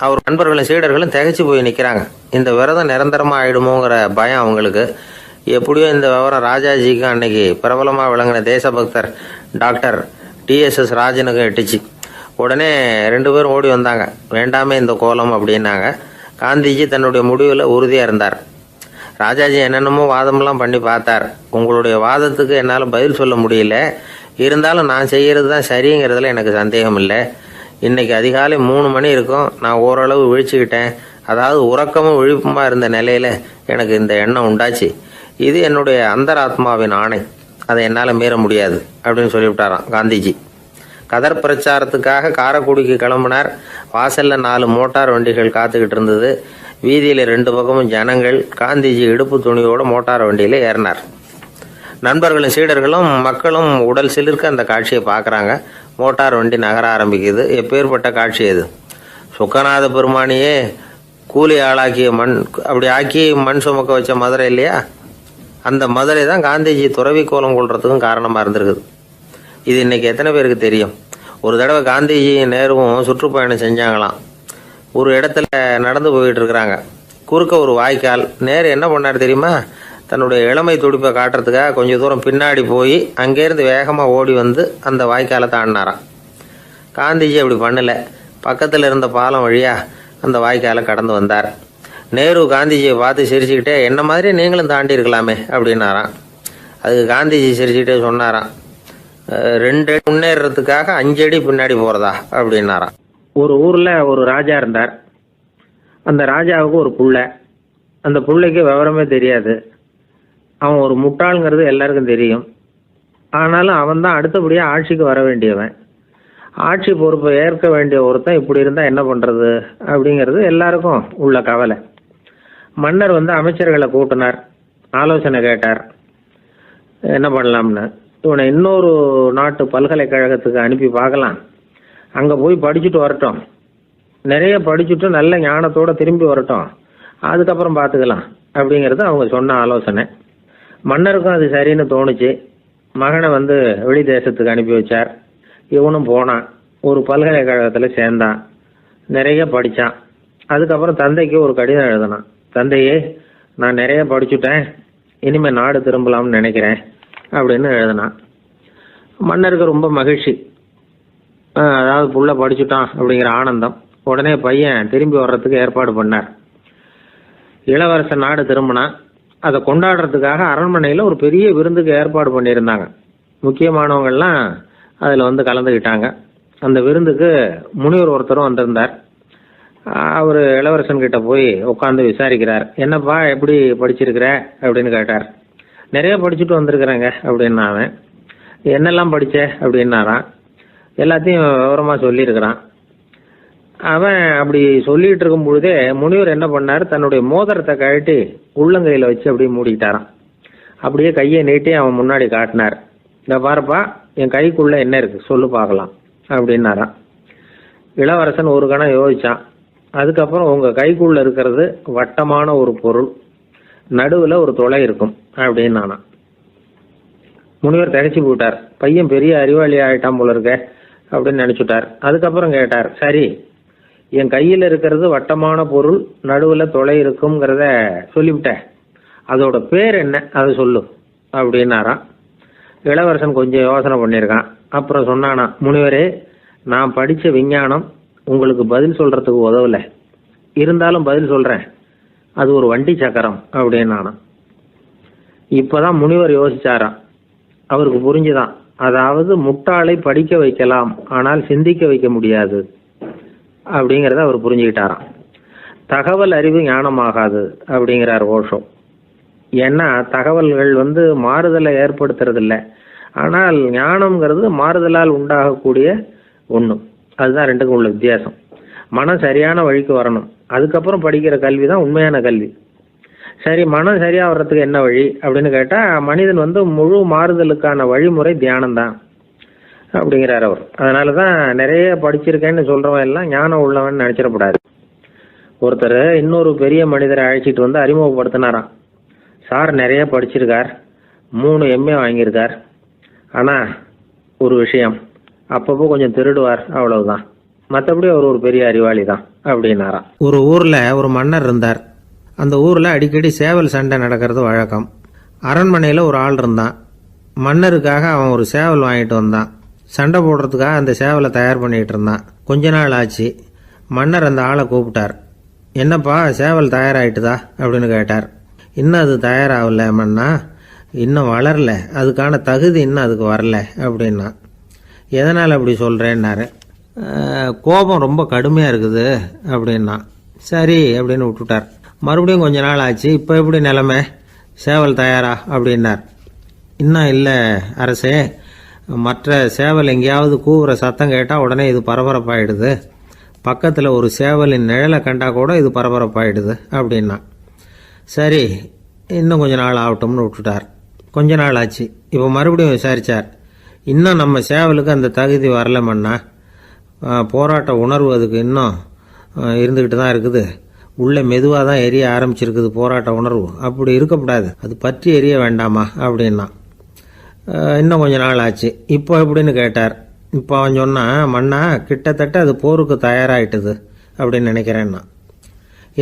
அவர் நண்பர்களும் சீடர்களும் திகைச்சு போய் நிற்கிறாங்க. இந்த விரதம் நிரந்தரமாக ஆயிடுமோங்கிற பயம் அவங்களுக்கு. எப்படியோ இந்த விவரம் ராஜாஜிக்கும் அன்னைக்கு பிரபலமாக விளங்கின தேசபக்தர் டாக்டர் TSS ராஜனுக்கும் எட்டுச்சு. உடனே 2 பேரும் ஓடி வந்தாங்க. வேண்டாமே இந்த கோலம் அப்படின்னாங்க. காந்திஜி தன்னுடைய முடிவில் உறுதியாக இருந்தார். ராஜாஜி என்னென்னமோ வாதமெல்லாம் பண்ணி பார்த்தார். உங்களுடைய வாதத்துக்கு என்னால் பதில் சொல்ல முடியல, இருந்தாலும் நான் செய்கிறது தான் சரிங்கிறதுல எனக்கு சந்தேகம் இல்லை. இன்றைக்கி அதிகாலை 3 மணி இருக்கும். நான் ஓரளவு விழிச்சுக்கிட்டேன். அதாவது உறக்கமும் விழிப்புமா இருந்த நிலையில் எனக்கு இந்த எண்ணம் உண்டாச்சு. இது என்னுடைய அந்தராத்மாவின் ஆணை, அதை என்னால் மீற முடியாது அப்படின்னு சொல்லிவிட்டாராம் காந்திஜி. கதர் பிரச்சாரத்துக்காக காரைக்குடிக்கு கிளம்பினார். வாசலில் 4 மோட்டார் வண்டிகள் காத்துக்கிட்டு இருந்தது. வீதியில் 2 பக்கமும் ஜனங்கள். காந்திஜி இடுப்பு துணியோடு மோட்டார் வண்டியில் ஏறினார். நண்பர்களும் சீடர்களும் மக்களும் உடல் சிலிர்க்க அந்த காட்சியை பார்க்குறாங்க. மோட்டார் வண்டி நகர ஆரம்பிக்குது. எப்பேற்பட்ட காட்சி அது! சுக்கநாத பெருமானியே கூலி ஆளாக்கிய மண், அப்படி ஆக்கி மண் சுமக்க வச்ச மதுரை இல்லையா, அந்த மதுரை தான் காந்திஜி துறவி கோலம் கொள்றதுக்கும் காரணமாக இருந்திருக்குது. இது இன்னைக்கு எத்தனை பேருக்கு தெரியும்? ஒரு தடவை காந்திஜியும் நேருவும் சுற்றுப்பயணம் செஞ்சாங்களாம். ஒரு இடத்துல நடந்து போயிட்டு இருக்கிறாங்க. குறுக்க ஒரு வாய்க்கால். நேரு என்ன பண்ணார் தெரியுமா? தன்னுடைய இளமை துடிப்பை காட்டுறதுக்காக கொஞ்சம் தூரம் பின்னாடி போய் அங்கேருந்து வேகமாக ஓடி வந்து அந்த வாய்க்காலை தாண்டினாராம். காந்திஜி அப்படி பண்ணலை. பக்கத்தில் இருந்த பாலம் வழியாக அந்த வாய்க்காலை கடந்து வந்தார். நேரு காந்திஜியை பார்த்து சிரிச்சுக்கிட்டே, என்ன மாதிரி நீங்களும் தாண்டி இருக்கலாமே அப்படின்னாராம். அதுக்கு காந்திஜி சிரிச்சுக்கிட்டே சொன்னாராம், 2 அடி முன்னேறதுக்காக 5 அடி பின்னாடி போகிறதா அப்படின்னாராம். ஒரு ஊரில் ஒரு ராஜா இருந்தார். அந்த ராஜாவுக்கு ஒரு புள்ள. அந்த புள்ளைக்கு விவரமே தெரியாது. அவன் ஒரு முட்டாளுங்கிறது எல்லாருக்கும் தெரியும். ஆனாலும் அவன் தான் அடுத்தபடியாக ஆட்சிக்கு வர வேண்டியவன். ஆட்சி பொறுப்பை ஏற்க வேண்டிய ஒருத்தன் இப்படி இருந்தால் என்ன பண்ணுறது அப்படிங்கிறது எல்லாருக்கும் உள்ள கவலை. மன்னர் அமைச்சர்களை கூட்டினார். ஆலோசனை கேட்டார், என்ன பண்ணலாம்னு. இவனை இன்னொரு நாட்டு பல்கலைக்கழகத்துக்கு அனுப்பி பார்க்கலாம். அங்கே போய் படிச்சுட்டு வரட்டும். நிறைய படிச்சுட்டு நல்ல ஞானத்தோடு திரும்பி வரட்டும். அதுக்கப்புறம் பார்த்துக்கலாம் அப்படிங்கிறது அவங்க சொன்ன ஆலோசனை. மன்னருக்கும் அது சரின்னு தோணுச்சு. மகனை வெளி தேசத்துக்கு அனுப்பி வச்சார். இவனும் போனான். ஒரு பல்கலைக்கழகத்தில் சேர்ந்தான். நிறைய படித்தான். அதுக்கப்புறம் தந்தைக்கு ஒரு கடிதம் எழுதினான். தந்தையே, நான் நிறைய படிச்சுட்டேன், இனிமேல் நாடு திரும்பலாம்னு நினைக்கிறேன் அப்படின்னு எழுதினான். மன்னருக்கு ரொம்ப மகிழ்ச்சி. அதாவது புள்ள படிச்சுட்டான் அப்படிங்கிற ஆனந்தம். உடனே பையன் திரும்பி வர்றதுக்கு ஏற்பாடு பண்ணார். இளவரசன் நாடு திரும்பினான். அதை கொண்டாடுறதுக்காக அரண்மனையில் ஒரு பெரிய விருந்துக்கு ஏற்பாடு பண்ணியிருந்தாங்க. முக்கியமானவங்கள்லாம் அதில் கலந்துக்கிட்டாங்க. அந்த விருந்துக்கு முனிவர் ஒருத்தரும் வந்திருந்தார். அவர் இளவரசன் கிட்ட போய் உட்காந்து விசாரிக்கிறார். என்னப்பா, எப்படி படிச்சிருக்கிற அப்படின்னு கேட்டார். நிறைய படிச்சுட்டு வந்திருக்கிறேங்க அப்படின்னா அவன். என்னெல்லாம் படித்த அப்படின்னாரான். எல்லாத்தையும் விவரமாக சொல்லியிருக்கிறான். அவன் அப்படி சொல்லிகிட்டு இருக்கும் பொழுதே முனிவர் என்ன பண்ணார், தன்னுடைய மோதிரத்தை கழட்டி உள்ளங்கையில் வச்சு அப்படியே மூடிக்கிட்டாரான். அப்படியே கையை நீட்டி அவன் முன்னாடி காட்டினார். இந்த பாருப்பா, என் கைக்குள்ளே என்ன இருக்குது சொல்லு பார்க்கலாம் அப்படின்னாரான். இளவரசன் ஒரு கணம் யோசிச்சான். அதுக்கப்புறம் உங்கள் கைக்குள்ளே இருக்கிறது வட்டமான ஒரு பொருள், நடுவில் ஒரு துளை இருக்கும் அப்படின்னானா. முனிவர் திகைச்சு போட்டார். பையன் பெரிய அறிவாளி ஆகிட்டான் போல இருக்க அப்படின்னு நினச்சிட்டார். அதுக்கப்புறம் கேட்டார், சரி, என் கையில் இருக்கிறது வட்டமான பொருள், நடுவில் துளை இருக்குங்கிறத சொல்லிவிட்டேன், அதோட பேர் என்ன, அதை சொல்லு அப்படின்னாரான். இளவரசன் கொஞ்சம் யோசனை பண்ணியிருக்கான். அப்புறம் சொன்னானா, முனிவரே, நான் படித்த விஞ்ஞானம் உங்களுக்கு பதில் சொல்கிறதுக்கு உதவலை, இருந்தாலும் பதில் சொல்கிறேன், அது ஒரு வண்டி சக்கரம் அப்படின்னானா. இப்போதான் முனிவர் யோசிச்சாராம். அவருக்கு புரிஞ்சுதான், அதாவது முட்டாளை படிக்க வைக்கலாம், ஆனால் சிந்திக்க வைக்க முடியாது அப்படிங்கிறத அவர் புரிஞ்சுக்கிட்டாராம். தகவல் அறிவு ஞானமாகாது அப்படிங்கிறார் ஓஷோ. ஏன்னா தகவல்கள் மாறுதலை ஏற்படுத்துறதில்ல, ஆனால் ஞானம்ங்கிறது மாறுதலால் உண்டாகக்கூடிய ஒன்று. அதுதான் ரெண்டுக்கும் உள்ள வித்தியாசம். மனம் சரியான வழிக்கு வரணும், அதுக்கப்புறம் படிக்கிற கல்வி தான் உண்மையான கல்வி. சரி, மனம் சரியாக வர்றதுக்கு என்ன வழி அப்படின்னு கேட்டால், மனிதன் முழு மாறுதலுக்கான வழிமுறை தியானம்தான் அப்படிங்கிறார் அவர். அதனால தான் நிறைய படிச்சிருக்கேன்னு சொல்கிறவன் எல்லாம் ஞானம் உள்ளவன் நினச்சிடக்கூடாது. ஒருத்தர் இன்னொரு பெரிய மனிதரை அழைச்சிட்டு அறிமுகப்படுத்தினாராம். சார் நிறைய படிச்சிருக்கார், 3 MA வாங்கியிருக்கார், ஆனால் ஒரு விஷயம், அப்பப்போ கொஞ்சம் திருடுவார், அவ்வளவுதான், மற்றபடி அவர் ஒரு பெரிய அறிவாளி தான் அப்படின்னாராம். ஒரு ஊரில் ஒரு மன்னர் இருந்தார். அந்த ஊரில் அடிக்கடி சேவல் சண்டை நடக்கிறது வழக்கம். அரண்மனையில் ஒரு ஆள் இருந்தான். மன்னருக்காக அவன் ஒரு சேவல் வாங்கிட்டு வந்தான். சண்டை போடுறதுக்காக அந்த சேவலை தயார் பண்ணிகிட்டு இருந்தான். கொஞ்ச நாள் ஆச்சு. மன்னர் அந்த ஆளை கூப்பிட்டார். என்னப்பா சேவல் தயாராகிட்டுதா அப்படின்னு கேட்டார். இன்னும் அது தயாராகல மன்னா, இன்னும் வளரல, அதுக்கான தகுதி இன்னும் அதுக்கு வரல அப்படின்னா. எதனால் அப்படி சொல்கிறேன்னாரு. கோபம் ரொம்ப கடுமையாக இருக்குது அப்படின்னா. சரி அப்படின்னு விட்டுட்டார். மறுபடியும் கொஞ்ச நாள் ஆச்சு. இப்போ எப்படி நிலைமை, சேவல் தயாரா அப்படின்னார். இன்னும் இல்லை அரசே, மற்ற சேவல் எங்கேயாவது கூவுற சத்தம் கேட்டால் உடனே இது பரபரப்பாயிடுது, பக்கத்தில் ஒரு சேவலின் நிழலை கண்டா கூட இது பரபரப்பாயிடுது அப்படின்னா. சரி இன்னும் கொஞ்ச நாள் ஆகட்டும்னு விட்டுட்டார். கொஞ்ச நாள் ஆச்சு. இப்போ மறுபடியும் விசாரித்தார். இன்னும் நம்ம சேவலுக்கு அந்த தகுதி வரலமன்னா, போராட்ட உணர்வு அதுக்கு இன்னும் இருந்துக்கிட்டு தான் இருக்குது, உள்ளே மெதுவாக தான் எரிய ஆரம்பிச்சிருக்குது போராட்ட உணர்வு, அப்படி இருக்கக்கூடாது, அது பற்றி எரிய வேண்டாமா அப்படின்னா. இன்னும் கொஞ்ச நாள் ஆச்சு. இப்போ எப்படின்னு கேட்டார். இப்போ அவன் சொன்னான், மன்னா கிட்டத்தட்ட அது போருக்கு தயாராகிட்டுது அப்படின்னு நினைக்கிறேன்னா.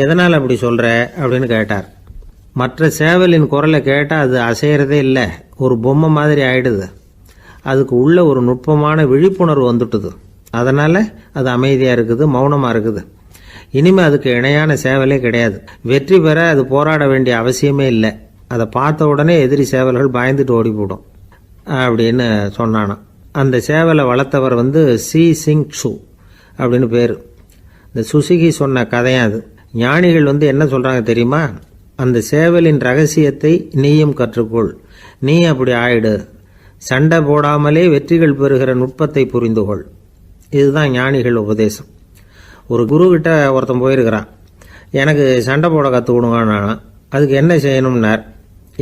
எதனால் அப்படி சொல்கிற அப்படின்னு கேட்டார். மற்ற சேவலின் குரலை கேட்டால் அது அசைகிறதே இல்லை, ஒரு பொம்மை மாதிரி ஆயிடுது, அதுக்கு உள்ள ஒரு நுட்பமான விழிப்புணர்வு வந்துட்டுது, அதனால் அது அமைதியாக இருக்குது, மௌனமாக இருக்குது. இனிமேல் அதுக்கு இணையான சேவலே கிடையாது. வெற்றி பெற அது போராட வேண்டிய அவசியமே இல்லை, அதை பார்த்த உடனே எதிரி சேவல்கள் பயந்துட்டு ஓடி போடும் அப்படின்னு சொன்னானான். அந்த சேவலை வளர்த்தவர் சி சிங் சு அப்படின்னு பேர். இந்த சுசுகி சொன்ன கதையும் அது. ஞானிகள் என்ன சொல்கிறாங்க தெரியுமா, அந்த சேவலின் ரகசியத்தை நீயும் கற்றுக்கொள், நீ அப்படி ஆயிடு, சண்டை போடாமலே வெற்றிகள் பெறுகிற நுட்பத்தை புரிந்துகொள். இதுதான் ஞானிகள் உபதேசம். ஒரு குருக்கிட்ட ஒருத்தன் போயிருக்கிறான். எனக்கு சண்டை போட கற்றுக் கொடுங்கண்ணா, அதுக்கு என்ன செய்யணும்னார்.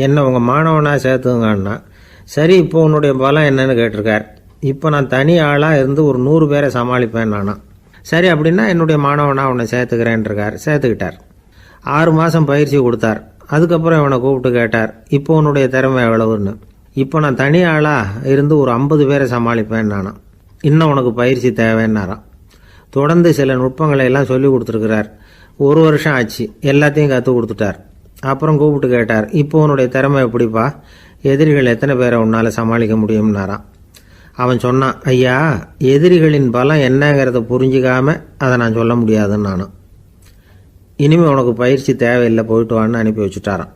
என்ன உங்கள் மாணவனாக சேர்த்துங்கண்ணா. சரி இப்போ உன்னுடைய பலம் என்னன்னு கேட்டிருக்கார். இப்போ நான் தனி ஆளாக இருந்து ஒரு 100 பேரை சமாளிப்பேன் நானா. சரி அப்படின்னா என்னுடைய மாணவனாக உன்னை சேர்த்துக்கிறேன்ருக்கார். சேர்த்துக்கிட்டார். 6 மாதம் பயிற்சி கொடுத்தார். அதுக்கப்புறம் இவனை கூப்பிட்டு கேட்டார், இப்போ உன்னுடைய திறமை எவ்வளவுன்னு. இப்போ நான் தனி ஆளாக இருந்து ஒரு 50 பேரை சமாளிப்பேன் நானா. இன்னும் உனக்கு பயிற்சி தேவைன்னாராம். தொடர்ந்து சில நுட்பங்களை எல்லாம் சொல்லி கொடுத்துருக்கிறார். 1 வருஷம் ஆச்சு. எல்லாத்தையும் கற்றுக் கொடுத்துட்டார். அப்புறம் கூப்பிட்டு கேட்டார், இப்போ உன்னுடைய திறமை எப்படிப்பா, எதிரிகள் எத்தனை பேரை உன்னால் சமாளிக்க முடியும்னாராம். அவன் சொன்னான், ஐயா எதிரிகளின் பலம் என்னங்கிறத புரிஞ்சிக்காம அதை நான் சொல்ல முடியாதுன்னு நானும். இனிமேல் உனக்கு பயிற்சி தேவையில்லை, போயிட்டு வான்னு அனுப்பி வச்சுட்டாரான்.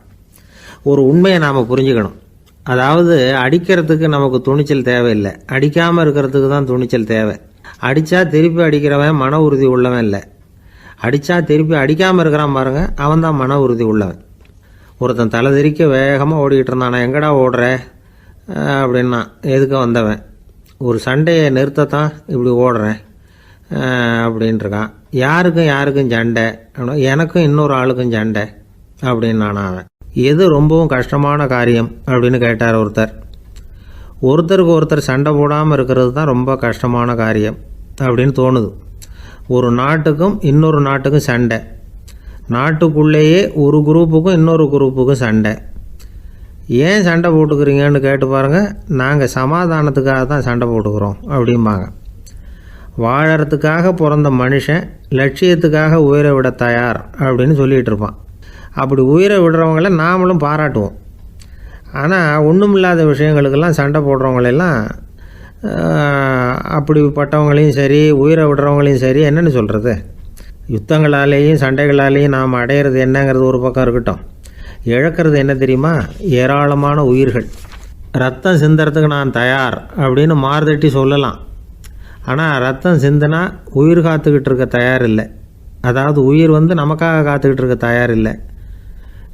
ஒரு உண்மையை நாம் புரிஞ்சுக்கணும். அதாவது அடிக்கிறதுக்கு நமக்கு துணிச்சல் தேவையில்லை, அடிக்காமல் இருக்கிறதுக்கு தான் துணிச்சல் தேவை. அடித்தா திருப்பி அடிக்கிறவன் மன உறுதி உள்ளவன் இல்லை, அடித்தா திருப்பி அடிக்காமல் இருக்கிறான் பாருங்க, அவன் தான் மன உறுதி உள்ளவன். ஒருத்தன் தலை திரிக்க வேகமாக ஓடிக்கிட்டு இருந்தான். நான் எங்கடா ஓடுற அப்படின்னா, எதுக்க வந்தவன், ஒரு சண்டையை நிறுத்தத்தான் இப்படி ஓடுறேன் அப்படின்ட்டுருக்கான். யாருக்கும் சண்டை, எனக்கும் இன்னொரு ஆளுக்கும் சண்டை அப்படின்னு நான். அவன் எது ரொம்பவும் கஷ்டமான காரியம் அப்படின்னு கேட்டார் ஒருத்தர். ஒருத்தருக்கு ஒருத்தர் சண்டை போடாமல் இருக்கிறது தான் ரொம்ப கஷ்டமான காரியம் அப்படின்னு தோணுது. ஒரு நாட்டுக்கும் இன்னொரு நாட்டுக்கும் சண்டை, நாட்டுக்குள்ளேயே ஒரு குரூப்புக்கும் இன்னொரு குரூப்புக்கும் சண்டை. ஏன் சண்டை போட்டுக்கிறீங்கன்னு கேட்டு பாருங்கள். நாங்கள் சமாதானத்துக்காக தான் சண்டை போட்டுக்கிறோம் அப்படிம்பாங்க. வாழறதுக்காக பிறந்த மனுஷன் லட்சியத்துக்காக உயிரை விட தயார் அப்படின்னு சொல்லிகிட்டு இருப்பான். அப்படி உயிரை விடுறவங்கள நாமளும் பாராட்டுவோம். ஆனால் ஒன்றுமில்லாத விஷயங்களுக்கெல்லாம் சண்டை போடுறவங்களெல்லாம், அப்படிப்பட்டவங்களையும் சரி உயிரை விடுறவங்களையும் சரி என்னென்னு சொல்கிறது, யுத்தங்களாலேயும் சண்டைகளாலேயும் நாம் அடையிறது என்னங்கிறது ஒரு பக்கம் இருக்கட்டும், இழக்கிறது என்ன தெரியுமா, ஏராளமான உயிர்கள். ரத்தம் சிந்துறதுக்கு நான் தயார் அப்படின்னு மார்தட்டி சொல்லலாம். ஆனால் ரத்தம் சிந்தினா உயிர் காத்துக்கிட்டு இருக்க தயார் இல்லை. அதாவது உயிர் நமக்காக காத்துக்கிட்டு இருக்க தயார் இல்லை.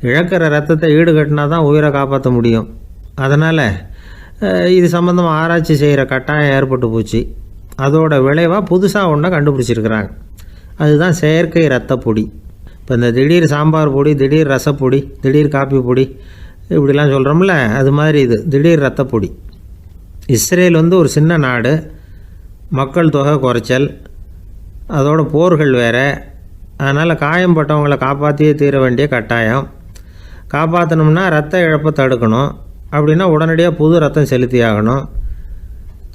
இழக்கிற ரத்தத்தை ஈடுகட்டினா தான் உயிரை காப்பாற்ற முடியும். அதனால் இது சம்மந்தமாக ஆராய்ச்சி செய்கிற கட்டாயம் ஏற்பட்டு போச்சு. அதோட விளைவாக புதுசாக ஒன்றை கண்டுபிடிச்சிருக்கிறாங்க. அதுதான் செயற்கை இரத்த பொடி. இப்போ இந்த திடீர் சாம்பார் பொடி, திடீர் ரசப்பொடி, திடீர் காப்பி பொடி இப்படிலாம் சொல்கிறோம்ல, அது மாதிரி இது திடீர் இரத்த பொடி. இஸ்ரேல் ஒரு சின்ன நாடு, மக்கள் தொகை குறைச்சல், அதோட போர்கள் வேறு. அதனால் காயம்பட்டவங்களை காப்பாற்றியே தீர வேண்டிய கட்டாயம். காப்பாற்றணும்னா ரத்த இழப்பை தடுக்கணும். அப்படின்னா உடனடியாக புது ரத்தம் செலுத்தி ஆகணும்.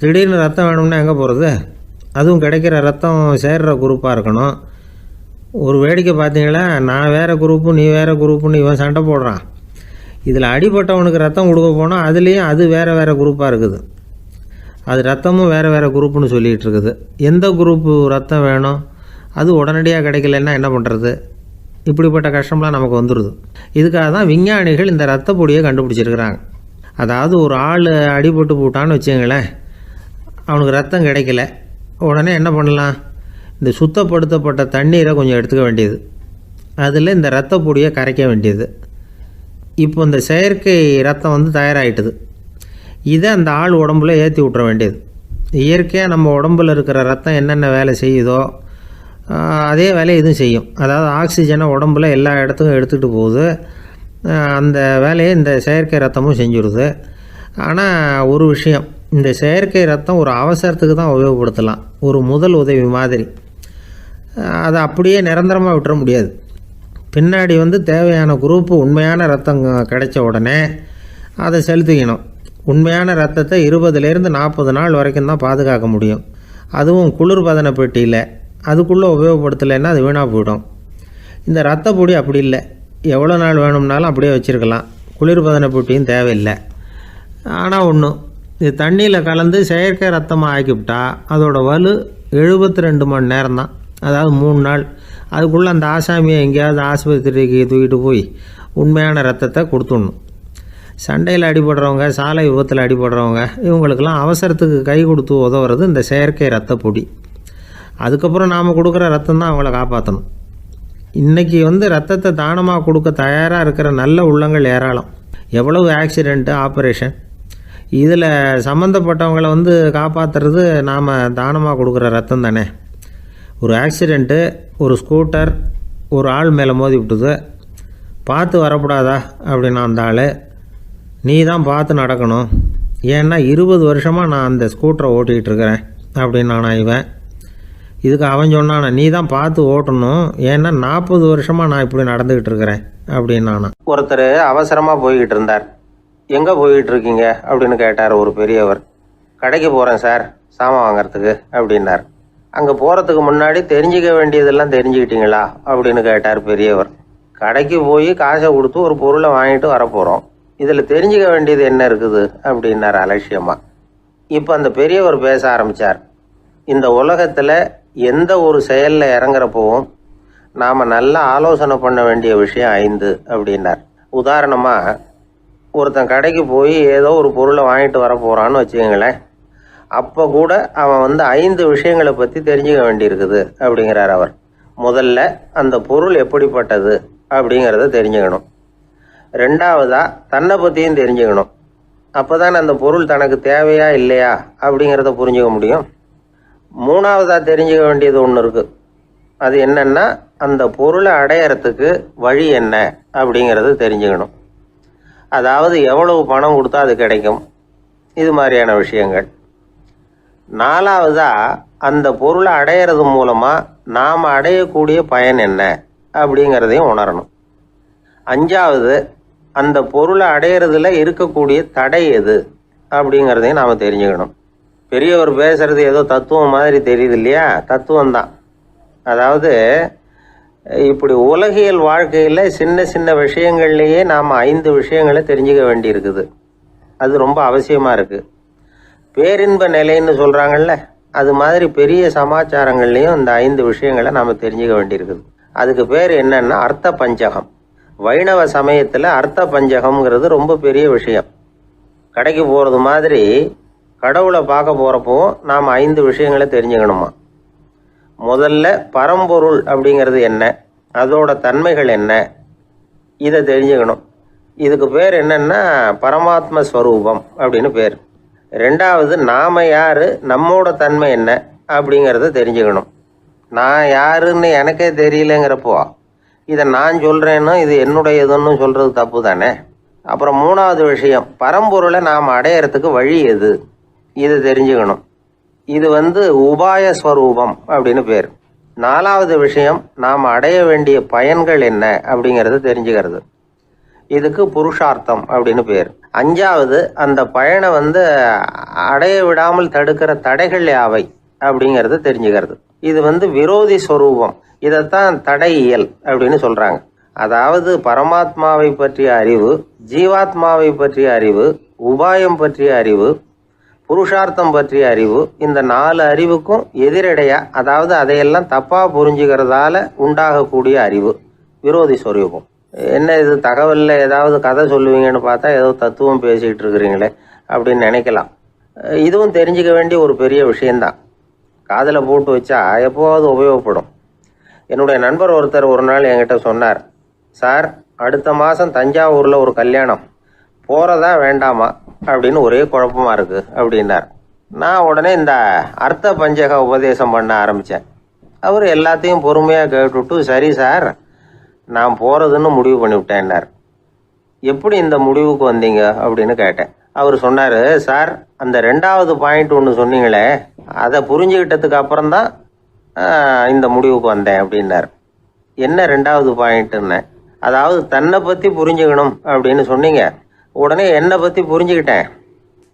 திடீர்னு ரத்தம் வேணும்னா எங்கே போகிறது? அதுவும் கிடைக்கிற ரத்தம் சேர்கிற குரூப்பாக இருக்கணும். ஒரு வேடிக்கை பார்த்தீங்களா, நான் வேறு குரூப்பு நீ வேறு குரூப்புன்னு இவன் சண்டை போடுறான். இதில் அடிபட்டவனுக்கு ரத்தம் கொடுக்க போனால் அதுலேயும் அது வேறு குரூப்பாக இருக்குது. அது ரத்தமும் வேறு வேறு குரூப்புன்னு சொல்லிகிட்டு இருக்குது. எந்த குரூப்பு ரத்தம் வேணும், அது உடனடியாக கிடைக்கலன்னா என்ன பண்ணுறது? இப்படிப்பட்ட கஷ்டம்லாம் நமக்கு வந்துடுது. இதுக்காக தான் விஞ்ஞானிகள் இந்த ரத்த பொடியை கண்டுபிடிச்சிருக்கிறாங்க. அதாவது ஒரு ஆள் அடிபட்டு போட்டான்னு வச்சுங்களேன், அவனுக்கு ரத்தம் கிடைக்கல, உடனே என்ன பண்ணலாம்? இந்த சுத்தப்படுத்தப்பட்ட தண்ணீரை கொஞ்சம் எடுத்துக்க வேண்டியது, அதில் இந்த ரத்த பொடியை கரைக்க வேண்டியது. இப்போ இந்த செயற்கை ரத்தம் வந்து தயாராகிட்டுது. இதை அந்த ஆள் உடம்புல ஏற்றி விட்டுற வேண்டியது. இயற்கையாக நம்ம உடம்பில் இருக்கிற ரத்தம் என்னென்ன வேலை செய்யுதோ அதே வேலையை இதுவும் செய்யும். அதாவது ஆக்சிஜனை உடம்புல எல்லா இடத்துக்கும் எடுத்துகிட்டு போகுது. அந்த வேலையை இந்த செயற்கை ரத்தமும் செஞ்சுடுது. ஆனால் ஒரு விஷயம், இந்த செயற்கை ரத்தம் ஒரு அவசரத்துக்கு தான் உபயோகப்படுத்தலாம், ஒரு முதல் உதவி மாதிரி. அதை அப்படியே நிரந்தரமாக விட்டுற முடியாது. பின்னாடி வந்து தேவையான குரூப்பு உண்மையான ரத்தம் கிடைச்ச உடனே அதை செலுத்திக்கணும். உண்மையான ரத்தத்தை 20லேருந்து 40 நாள் வரைக்கும் தான் பாதுகாக்க முடியும். அதுவும் குளிர்பதன பெட்டியில். அதுக்குள்ளே உபயோகப்படுத்தலைன்னா அது வீணாக போயிடும். இந்த ரத்த பொடி அப்படி இல்லை, எவ்வளோ நாள் வேணும்னாலும் அப்படியே வச்சுருக்கலாம், குளிர்பதன பெட்டியும் தேவையில்லை. ஆனால் ஒன்று, இது தண்ணியில் கலந்து செயற்கை ரத்தமாக ஆக்கிவிட்டா அதோட வலு 72 மணி நேரம் தான், அதாவது 3 நாள். அதுக்குள்ளே அந்த ஆசாமியை எங்கேயாவது ஆஸ்பத்திரிக்கு தூக்கிட்டு போய் உண்மையான ரத்தத்தை கொடுத்துடணும். சண்டையில் அடிபடுறவங்க, சாலை விபத்தில் அடிபடுறவங்க, இவங்களுக்கெல்லாம் அவசரத்துக்கு கை கொடுத்து உதவுறது இந்த செயற்கை ரத்த பொடி. அதுக்கப்புறம் நாம் கொடுக்குற ரத்தம் தான் அவங்கள காப்பாற்றணும். இன்றைக்கி வந்து ரத்தத்தை தானமாக கொடுக்க தயாராக இருக்கிற நல்ல உள்ளங்கள் ஏராளம். எவ்வளவு ஆக்சிடெண்ட்டு, ஆப்ரேஷன், இதில் சம்மந்தப்பட்டவங்களை வந்து காப்பாற்றுறது நாம் தானமாக கொடுக்குற ரத்தம் தானே. ஒரு ஆக்சிடெண்ட்டு, ஒரு ஸ்கூட்டர் ஒரு ஆள் மேலே மோதி விட்டுது, பார்த்து வரக்கூடாதா அப்படின்னா அந்த ஆள், நீ தான் பார்த்து நடக்கணும், ஏன்னா 20 வருஷமாக நான் அந்த ஸ்கூட்டரை ஓட்டிகிட்டு இருக்கிறேன் அப்படின்னானா இவன். இதுக்கு அவன் சொன்னானா, நீ தான் பார்த்து ஓட்டணும், ஏன்னா 40 வருஷமாக நான் இப்படி நடந்துக்கிட்டு இருக்கிறேன் அப்படின்னானா. ஒருத்தர் அவசரமாக போய்கிட்டு இருந்தார். எங்கே போய்கிட்டு இருக்கீங்க அப்படின்னு கேட்டார் ஒரு பெரியவர். கடைக்கு போகிறேன் சார், சாமான் வாங்கிறதுக்கு அப்படின்னார். அங்கே போகிறதுக்கு முன்னாடி தெரிஞ்சிக்க வேண்டியதெல்லாம் தெரிஞ்சுக்கிட்டீங்களா அப்படின்னு கேட்டார் பெரியவர். கடைக்கு போய் காசை கொடுத்து ஒரு பொருளை வாங்கிட்டு வரப்போகிறோம், இதில் தெரிஞ்சிக்க வேண்டியது என்ன இருக்குது அப்படின்னார் அலட்சியமாக. இப்போ அந்த பெரியவர் பேச ஆரம்பித்தார். இந்த உலகத்தில் எந்த ஒரு செயலில் இறங்குறப்பவும் நாம் நல்லா ஆலோசனை பண்ண வேண்டிய விஷயம் 5 அப்படின்னார். உதாரணமாக, ஒருத்தன் கடைக்கு போய் ஏதோ ஒரு பொருளை வாங்கிட்டு வர போகிறான்னு வச்சுக்கோங்களேன். அப்போ கூட அவன் வந்து 5 விஷயங்களை பற்றி தெரிஞ்சுக்க வேண்டியிருக்குது அப்படிங்கிறார் அவர். முதல்ல அந்த பொருள் எப்படிப்பட்டது அப்படிங்கிறத தெரிஞ்சுக்கணும். 2வதாக தன்னை பற்றியும் தெரிஞ்சுக்கணும். அப்போ தான் அந்த பொருள் தனக்கு தேவையா இல்லையா அப்படிங்கிறத புரிஞ்சுக்க முடியும். 3வதாக தெரிஞ்சுக்க வேண்டியது ஒன்று இருக்குது. அது என்னன்னா, அந்த பொருளை அடையறதுக்கு வழி என்ன அப்படிங்கிறது தெரிஞ்சுக்கணும். அதாவது எவ்வளவு பணம் கொடுத்தா அது கிடைக்கும், இது மாதிரியான விஷயங்கள். 4வதாக அந்த பொருளை அடையிறது மூலமாக நாம் அடையக்கூடிய பயன் என்ன அப்படிங்கிறதையும் உணரணும். 5வது, அந்த பொருளை அடையிறதுல இருக்கக்கூடிய தடை எது அப்படிங்கிறதையும் நாம் தெரிஞ்சுக்கணும். பெரியவர் பேசுறது ஏதோ தத்துவம் மாதிரி தெரியுது இல்லையா? தத்துவம் தான். அதாவது இப்படி உலகியல் வாழ்க்கையில் சின்ன சின்ன விஷயங்கள்லேயே நாம் 5 விஷயங்களை தெரிஞ்சுக்க வேண்டி இருக்குது. அது ரொம்ப அவசியமாக இருக்குது. பேரின்ப நிலைன்னு சொல்கிறாங்கல்ல, அது மாதிரி பெரிய சமாச்சாரங்கள்லேயும் இந்த 5 விஷயங்களை நாம் தெரிஞ்சுக்க வேண்டியிருக்குது. அதுக்கு பேர் என்னன்னா அர்த்த பஞ்சகம். வைணவ சமயத்தில் அர்த்த பஞ்சகம்ங்கிறது ரொம்ப பெரிய விஷயம். கடைக்கு போகிறது மாதிரி கடவுளை பார்க்க போகிறப்போ நாம் 5 விஷயங்களை தெரிஞ்சுக்கணுமா. முதல்ல பரம்பொருள் அப்படிங்கிறது என்ன, அதோட தன்மைகள் என்ன, இதை தெரிஞ்சுக்கணும். இதுக்கு பேர் என்னன்னா பரமாத்ம ஸ்வரூபம் அப்படின்னு பேர். 2வது, நாம யாரு, நம்மோட தன்மை என்ன அப்படிங்கிறத தெரிஞ்சுக்கணும். நான் யாருன்னு எனக்கே தெரியலங்கிறப்போ இதை நான் சொல்கிறேன்னு இது என்னுடையதுன்னு சொல்கிறது தப்பு தானே. அப்புறம் 3வது விஷயம், பரம்பொருளை நாம் அடையிறதுக்கு வழி எது, இதை தெரிஞ்சுக்கணும். இது வந்து உபாய ஸ்வரூபம் அப்படின்னு பேர். 4வது விஷயம், நாம் அடைய வேண்டிய பயன்கள் என்ன அப்படிங்கிறத தெரிஞ்சுக்கிறது. இதுக்கு புருஷார்த்தம் அப்படின்னு பேர். 5வது, அந்த பயனை வந்து அடைய விடாமல் தடுக்கிற தடைகள் யாவை அப்படிங்கிறத தெரிஞ்சுக்கிறது. இது வந்து விரோதி ஸ்வரூபம். இதைத்தான் தடையியல் அப்படின்னு சொல்கிறாங்க. அதாவது பரமாத்மாவை பற்றிய அறிவு, ஜீவாத்மாவை பற்றிய அறிவு, உபாயம் பற்றிய அறிவு, புருஷார்த்தம் பற்றிய அறிவு, இந்த 4 அறிவுக்கும் எதிரடையா, அதாவது அதையெல்லாம் தப்பாக புரிஞ்சுக்கிறதால உண்டாகக்கூடிய அறிவு விரோதி சொரூபம். என்ன இது தகவலில் ஏதாவது கதை சொல்லுவீங்கன்னு பார்த்தா ஏதோ தத்துவம் பேசிகிட்டு இருக்கிறீங்களே அப்படின்னு நினைக்கலாம். இதுவும் தெரிஞ்சுக்க வேண்டிய ஒரு பெரிய விஷயந்தான். காதில் போட்டு வச்சா எப்போவாவது உபயோகப்படும். என்னுடைய நண்பர் ஒருத்தர் ஒரு நாள் என்கிட்ட சொன்னார், சார் அடுத்த மாதம் தஞ்சாவூரில் ஒரு கல்யாணம், போகிறதா வேண்டாமா அப்படின்னு ஒரே குழப்பமாக இருக்குது அப்படின்னார். நான் உடனே இந்த அர்த்த பஞ்சக உபதேசம் பண்ண ஆரம்பித்தேன். அவர் எல்லாத்தையும் பொறுமையாக கேட்டுவிட்டு, சரி சார் நான் போகிறதுன்னு முடிவு பண்ணிவிட்டேன்னார். எப்படி இந்த முடிவுக்கு வந்தீங்க அப்படின்னு கேட்டேன். அவர் சொன்னார், சார் அந்த 2வது பாயிண்ட் ஒன்று சொன்னீங்களே, அதை புரிஞ்சுக்கிட்டதுக்கு அப்புறம்தான் இந்த முடிவுக்கு வந்தேன் அப்படின்னார். என்ன 2வது பாயிண்ட்டுன்னு? அதாவது தன்னை பற்றி புரிஞ்சுக்கணும் அப்படின்னு சொன்னீங்க. உடனே என்னை பற்றி புரிஞ்சுக்கிட்டேன்,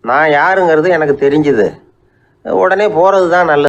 நான் யாருங்கிறது எனக்கு தெரிஞ்சுது. உடனே போகிறது தான் நல்லது.